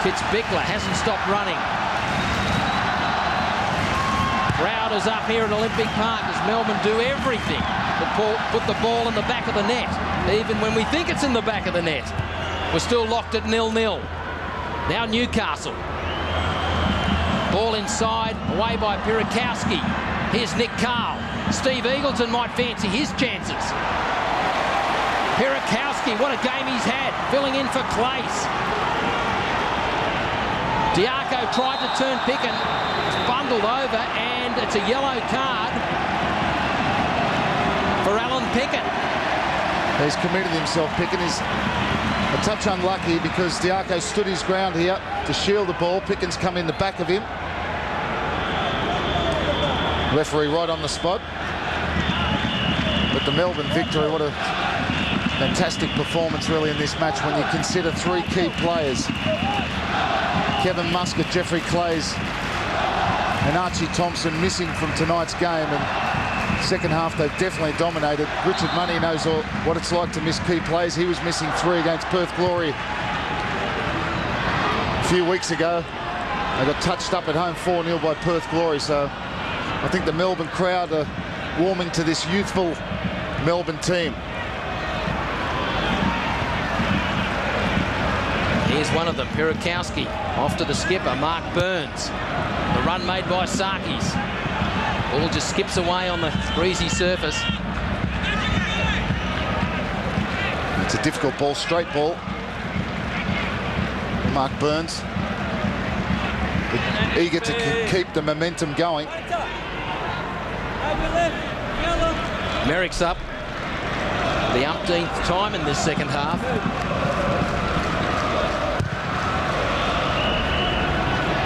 Kitzbichler hasn't stopped running. Crowd is up here at Olympic Park as Melbourne do everything to put the ball in the back of the net. Even when we think it's in the back of the net, we're still locked at 0-0. Now Newcastle. Ball inside, away by Pirakowski. Here's Nick Carl. Steve Eagleton might fancy his chances. Pirakowski, what a game he's had, filling in for Clace. Diaco tried to turn Picken, bundled over, and it's a yellow card for Alan Picken. He's committed himself. Picken is a touch unlucky because Diaco stood his ground here to shield the ball. Picken's come in the back of him. Referee right on the spot. But the Melbourne victory, what a fantastic performance really in this match when you consider three key players. Kevin Muscat, Jeffrey Clays and Archie Thompson missing from tonight's game, and second half they've definitely dominated. Richard Money knows what it's like to miss key players. He was missing 3 against Perth Glory a few weeks ago. They got touched up at home 4-0 by Perth Glory, so I think the Melbourne crowd are warming to this youthful Melbourne team. Here's one of them, Pirakowski, off to the skipper, Mark Burns. The run made by Sarki's. Ball just skips away on the greasy surface. It's a difficult ball, straight ball. Mark Burns, eager to keep the momentum going. Merrick's up the umpteenth time in this second half.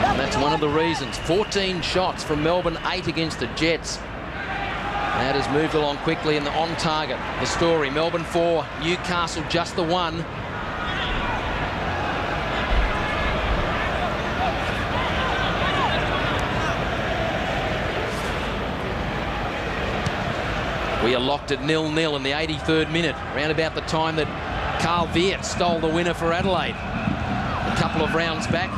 And that's one of the reasons. 14 shots from Melbourne, 8 against the Jets. That has moved along quickly and on target. The story, Melbourne 4, Newcastle just the 1. We are locked at 0-0 in the 83rd minute, around about the time that Carl Viet stole the winner for Adelaide a couple of rounds back.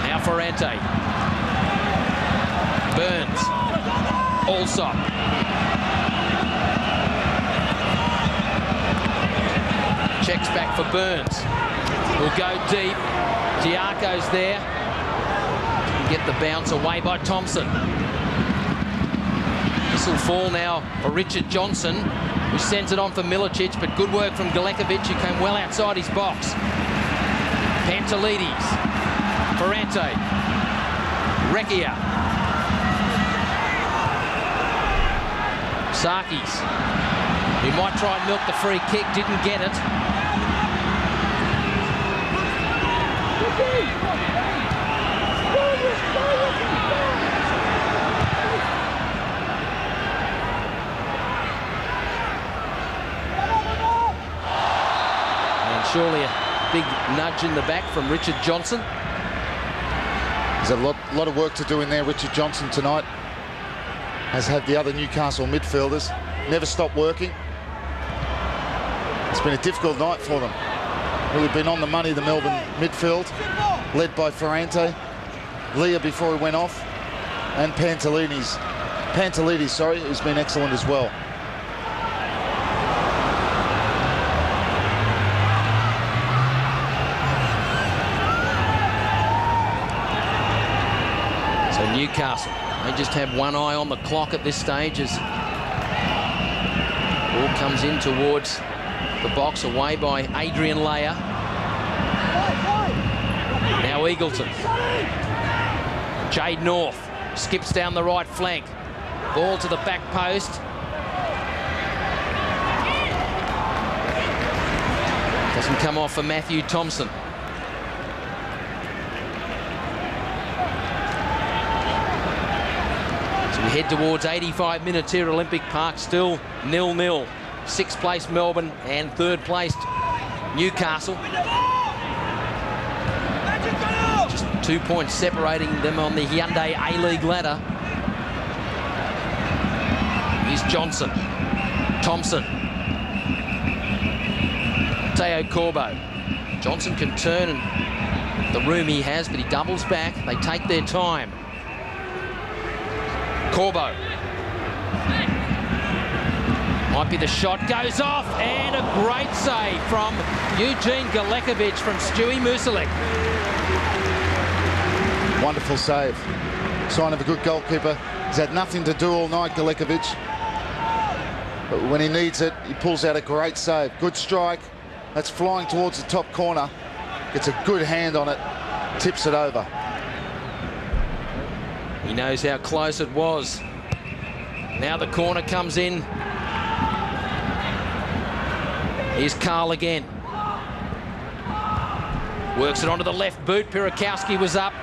Now Ferrante. Burns. Allsop. Checks back for Burns. Will go deep. Giaco's there. Get the bounce away by Thompson. This will fall now for Richard Johnson, who sends it on for Milicic, but good work from Galekovic, who came well outside his box. Pantelides. Ferrante. Recchia. Sarkis, who might try and milk the free kick, didn't get it. And surely a big nudge in the back from Richard Johnson. There's a lot of work to do in there, Richard Johnson, tonight. Has had the other Newcastle midfielders never stop working. It's been a difficult night for them. Really been on the money, the Melbourne midfield, led by Ferrante, Leah before he went off, and Pantelides, who's been excellent as well. So Newcastle, they just have one eye on the clock at this stage as ball comes in towards the box, away by Adrian Leah. Now Eagleton. Jade North skips down the right flank. Ball to the back post. Doesn't come off for Matthew Thompson. So we head towards 85 minutes here at Olympic Park, still 0-0. 6th place Melbourne and 3rd placed Newcastle. Just 2 points separating them on the Hyundai A-League ladder. Here's Johnson. Thompson. Teo Corbo. Johnson can turn and the room he has, but he doubles back. They take their time. Corbo. Might be the shot, goes off, and a great save from Eugene Galekovic from Stewie Musalek. Wonderful save. Sign of a good goalkeeper. He's had nothing to do all night, Galekovic. But when he needs it, he pulls out a great save. Good strike. That's flying towards the top corner. Gets a good hand on it. Tips it over. He knows how close it was. Now the corner comes in. Here's Carl again. Works it onto the left boot. Pirakowski was up.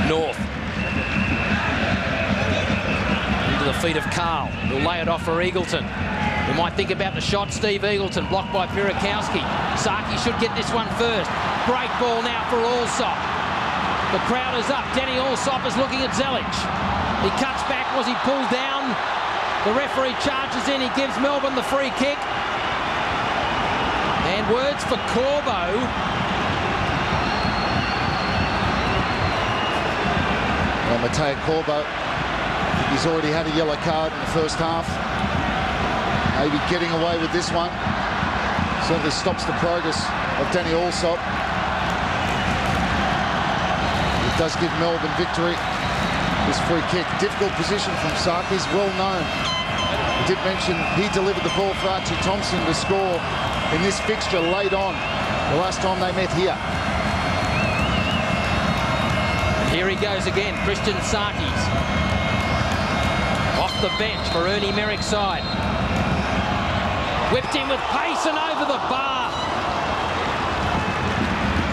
North. Into the feet of Carl. He'll lay it off for Eagleton. We might think about the shot. Steve Eagleton blocked by Pirakowski. Saki should get this one first. Great ball now for Allsop. The crowd is up. Danny Allsop is looking at Zelic. He cuts back. Was he pulled down? The referee charges in. He gives Melbourne the free kick. And words for Corbo. Well, Mateo Corbo, I think he's already had a yellow card in the first half. Maybe getting away with this one. Certainly stops the progress of Danny Allsop. It does give Melbourne victory. This free kick, difficult position from Sarkis, well known. I did mention he delivered the ball for Archie Thompson to score in this fixture late on. the last time they met here. And here he goes again, Christian Sarkis. Off the bench for Ernie Merrick's side. Whipped in with pace and over the bar.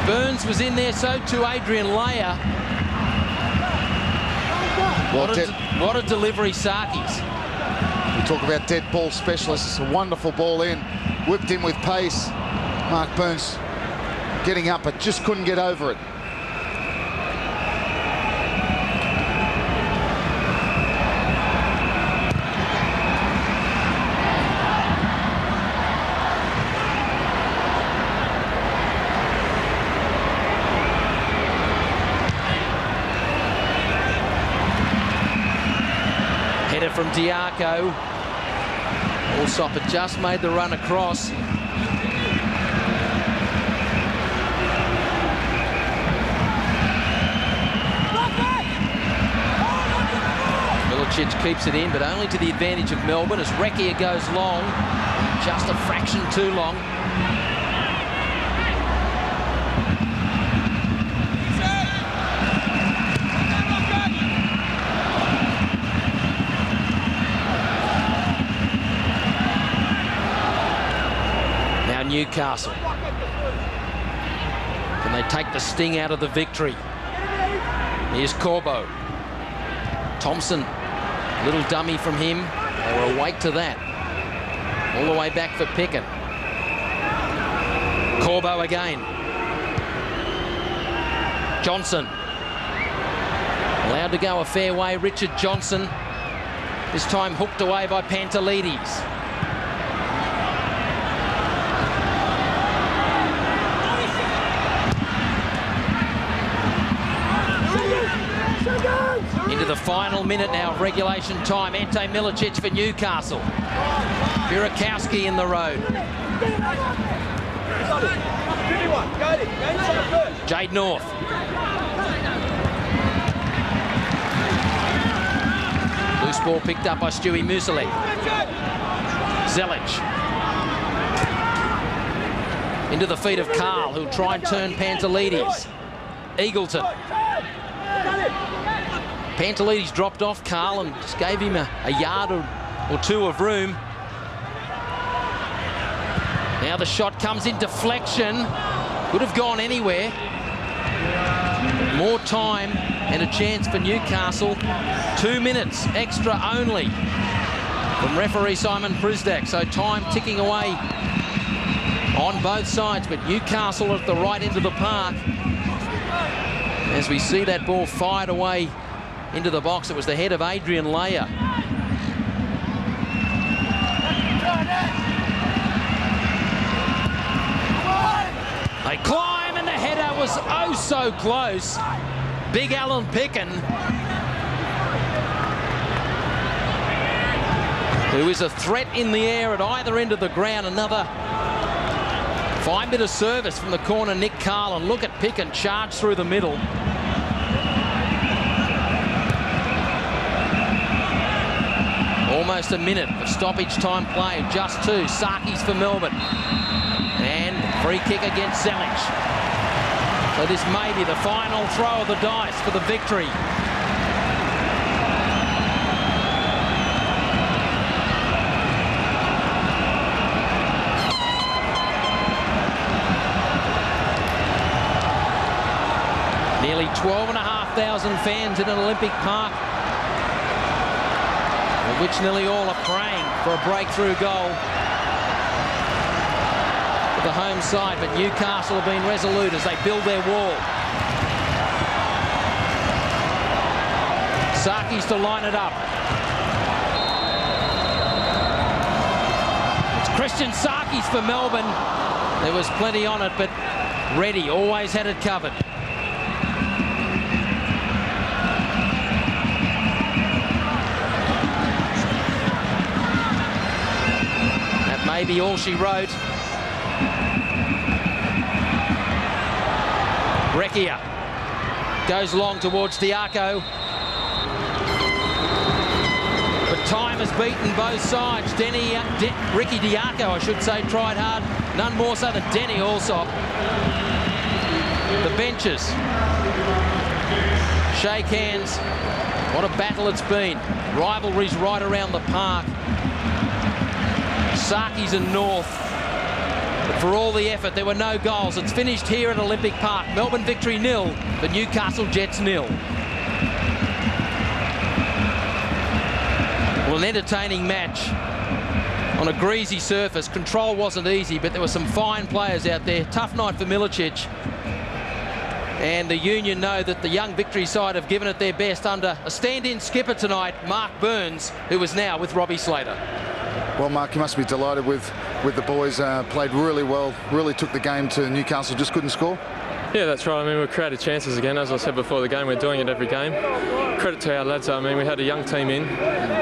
Burns was in there, so too Adrian Leia. What a delivery, Sarkis. We talk about dead ball specialists. A wonderful ball in, whipped in with pace. Mark Burns getting up, but just couldn't get over it. Header from Diaco. Allsop had just made the run across. Milicic keeps it in, but only to the advantage of Melbourne as Recchia goes long, just a fraction too long. Now Newcastle. Can they take the sting out of the victory? Here's Corbo. Thompson. Little dummy from him. They were awake to that. All the way back for Picken. Corbo again. Johnson. Allowed to go a fair way, Richard Johnson. This time hooked away by Pantelides. Into the final minute now of regulation time. Ante Milicic for Newcastle. Burakowski in the road. Jade North. Loose ball picked up by Stewie Musalek. Zelic. Into the feet of Carl, who'll try and turn Pantelides. Eagleton. Pantelides dropped off Carl and just gave him a yard or two of room. Now the shot comes in deflection. Could have gone anywhere. More time and a chance for Newcastle. 2 minutes extra only from referee Simon Prusdak. So time ticking away on both sides, but Newcastle at the right end of the park. As we see that ball fired away into the box, it was the head of Adrian Leia. They climb and the header was oh so close. Big Alan Picken, who is a threat in the air at either end of the ground. Another fine bit of service from the corner, Nick Carlin. Look at Picken charge through the middle. Almost a minute of stoppage time played, just two. Sarkis for Melbourne. And free kick against Zelic. So this may be the final throw of the dice for the victory. Nearly 12,500 fans in an Olympic Park, of which nearly all are praying for a breakthrough goal for the home side, but Newcastle have been resolute as they build their wall. Sarkis to line it up. It's Christian Sarkis for Melbourne. There was plenty on it, but Reddy always had it covered. Maybe all she wrote. Recchia goes long towards Diaco. But time has beaten both sides. Ricky Diaco, I should say, tried hard. none more so than Denny Allsop. The benches shake hands. What a battle it's been. Rivalries right around the park. Sarkies and North. But for all the effort, there were no goals. It's finished here at Olympic Park. Melbourne Victory 0, the Newcastle Jets 0. Well, an entertaining match on a greasy surface. Control wasn't easy, but there were some fine players out there. Tough night for Milicic. And the Union know that the young Victory side have given it their best under a stand-in skipper tonight, Mark Burns, who is now with Robbie Slater. Well, Mark, you must be delighted with the boys. Played really well, really took the game to Newcastle, just couldn't score. Yeah, that's right. I mean, we created chances again. As I said before the game, we're doing it every game. Credit to our lads. I mean, we had a young team in.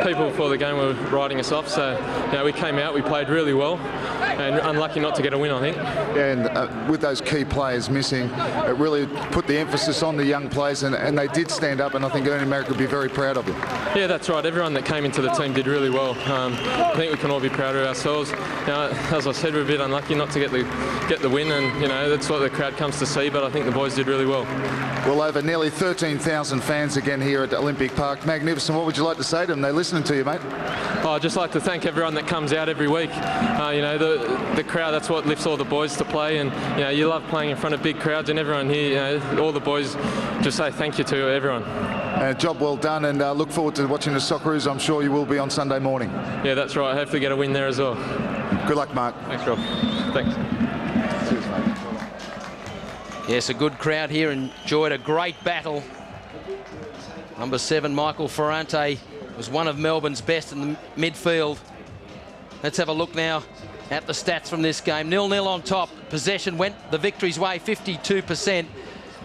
People before the game were writing us off. So, you know, we came out, we played really well, and unlucky not to get a win, I think. Yeah, and with those key players missing, it really put the emphasis on the young players, and they did stand up, and I think Ernie Merrick would be very proud of them. Yeah, that's right. Everyone that came into the team did really well. I think we can all be proud of ourselves. Now, as I said, we're a bit unlucky not to get the win, and, you know, that's what the crowd comes to see, but I think the boys did really well. Well, over nearly 13,000 fans again here at Olympic Park. Magnificent. What would you like to say to them? They're listening to you, mate. Oh, I'd just like to thank everyone that comes out every week. You know, the crowd, that's what lifts all the boys to play, and, you know, you love playing in front of big crowds, and everyone here, you know, all the boys just say thank you to everyone. Job well done, and look forward to watching the Socceroos. I'm sure you will be on Sunday morning. Yeah, that's right. Hopefully get a win there as well. Good luck, Mark. Thanks, Rob. Thanks. Cheers, mate. Yes, a good crowd here, enjoyed a great battle. Number 7, Michael Ferrante, was one of Melbourne's best in the midfield. Let's have a look now at the stats from this game. 0-0 on top. Possession went the Victory's way, 52%.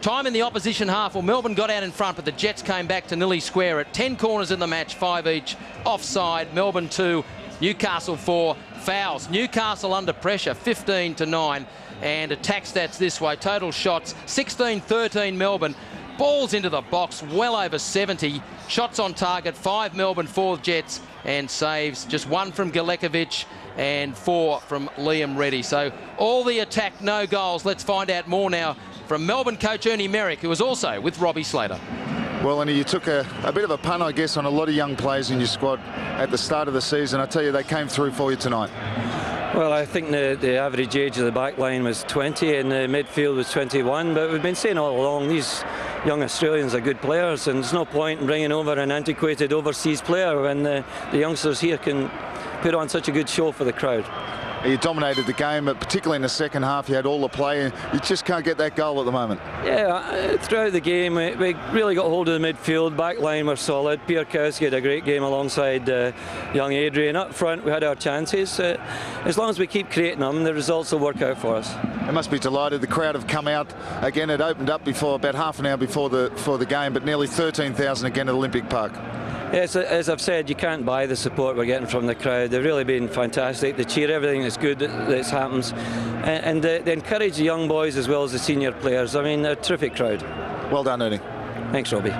Time in the opposition half, well, Melbourne got out in front, but the Jets came back to nearly square it. 10 corners in the match, 5 each. Offside, Melbourne 2, Newcastle 4. Fouls, Newcastle under pressure, 15-9. And attack stats this way, total shots, 16-13 Melbourne. Balls into the box, well over 70. Shots on target, 5 Melbourne, 4 Jets. And saves, just 1 from Galekovic and 4 from Liam Reddy. So all the attack, no goals. Let's find out more now from Melbourne coach Ernie Merrick, who was also with Robbie Slater. Well, Ernie, you took a bit of a punt, I guess, on a lot of young players in your squad at the start of the season. I tell you, they came through for you tonight. Well, I think the average age of the back line was 20 and the midfield was 21, but we've been saying all along these young Australians are good players, and there's no point in bringing over an antiquated overseas player when the youngsters here can put on such a good show for the crowd. You dominated the game, but particularly in the second half, you had all the play, and you just can't get that goal at the moment. Yeah, throughout the game, we really got hold of the midfield. Back line were solid. Pierkowski had a great game alongside young Adrian. Up front, we had our chances. As long as we keep creating them, the results will work out for us. They must be delighted. The crowd have come out again. It opened up before about half an hour before the game, but nearly 13,000 again at Olympic Park. Yes, as I've said, you can't buy the support we're getting from the crowd. They've really been fantastic. They cheer everything that's good that happens, and they encourage the young boys as well as the senior players. I mean, they're a terrific crowd. Well done, Ernie. Thanks, Robbie.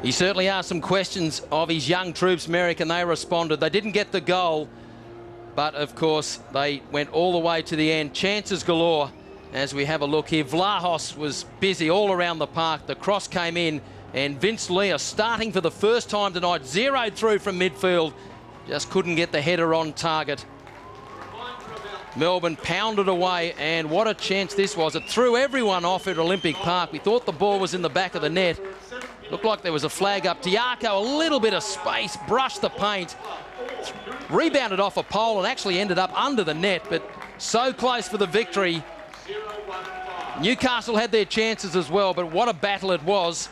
He certainly asked some questions of his young troops, Merrick, and they responded. They didn't get the goal, but of course they went all the way to the end. Chances galore as we have a look here. Vlahos was busy all around the park. The cross came in, and Vince Leah, starting for the first time tonight, zeroed through from midfield. Just couldn't get the header on target. Melbourne pounded away, and what a chance this was. It threw everyone off at Olympic Park. We thought the ball was in the back of the net. Looked like there was a flag up. Tiako, a little bit of space, brushed the paint, rebounded off a pole and actually ended up under the net, but so close for the victory. Newcastle had their chances as well, but what a battle it was.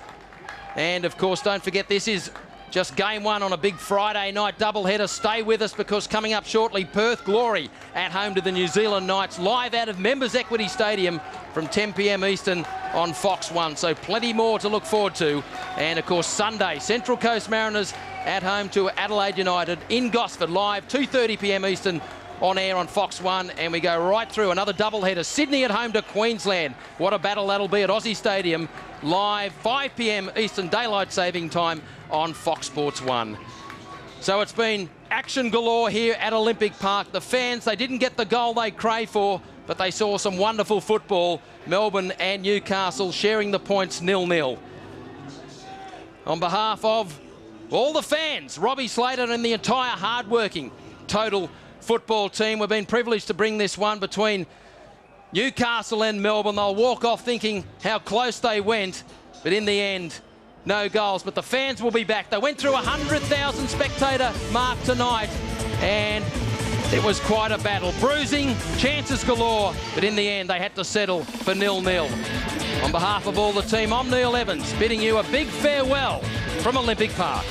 And of course, don't forget, this is just game 1 on a big Friday night doubleheader. Stay with us, because coming up shortly, Perth Glory at home to the New Zealand Knights, live out of Members Equity Stadium from 10 p.m. Eastern on Fox 1. So plenty more to look forward to. And of course, Sunday, Central Coast Mariners at home to Adelaide United in Gosford, live 2:30 p.m. Eastern on air on Fox 1, and we go right through another doubleheader. Sydney at home to Queensland. What a battle that'll be at Aussie Stadium, live 5 p.m. Eastern Daylight Saving Time on Fox Sports 1. So it's been action galore here at Olympic Park. The fans, they didn't get the goal they crave for, but they saw some wonderful football. Melbourne and Newcastle sharing the points 0-0. On behalf of all the fans, Robbie Slater and the entire hard-working Total football team, we've been privileged to bring this one between Newcastle and Melbourne. They'll walk off thinking how close they went, but in the end, no goals. But the fans will be back. They went through 100,000 spectator mark tonight, and it was quite a battle. Bruising, chances galore, but in the end, they had to settle for 0-0. On behalf of all the team, I'm Neil Evans, bidding you a big farewell from Olympic Park.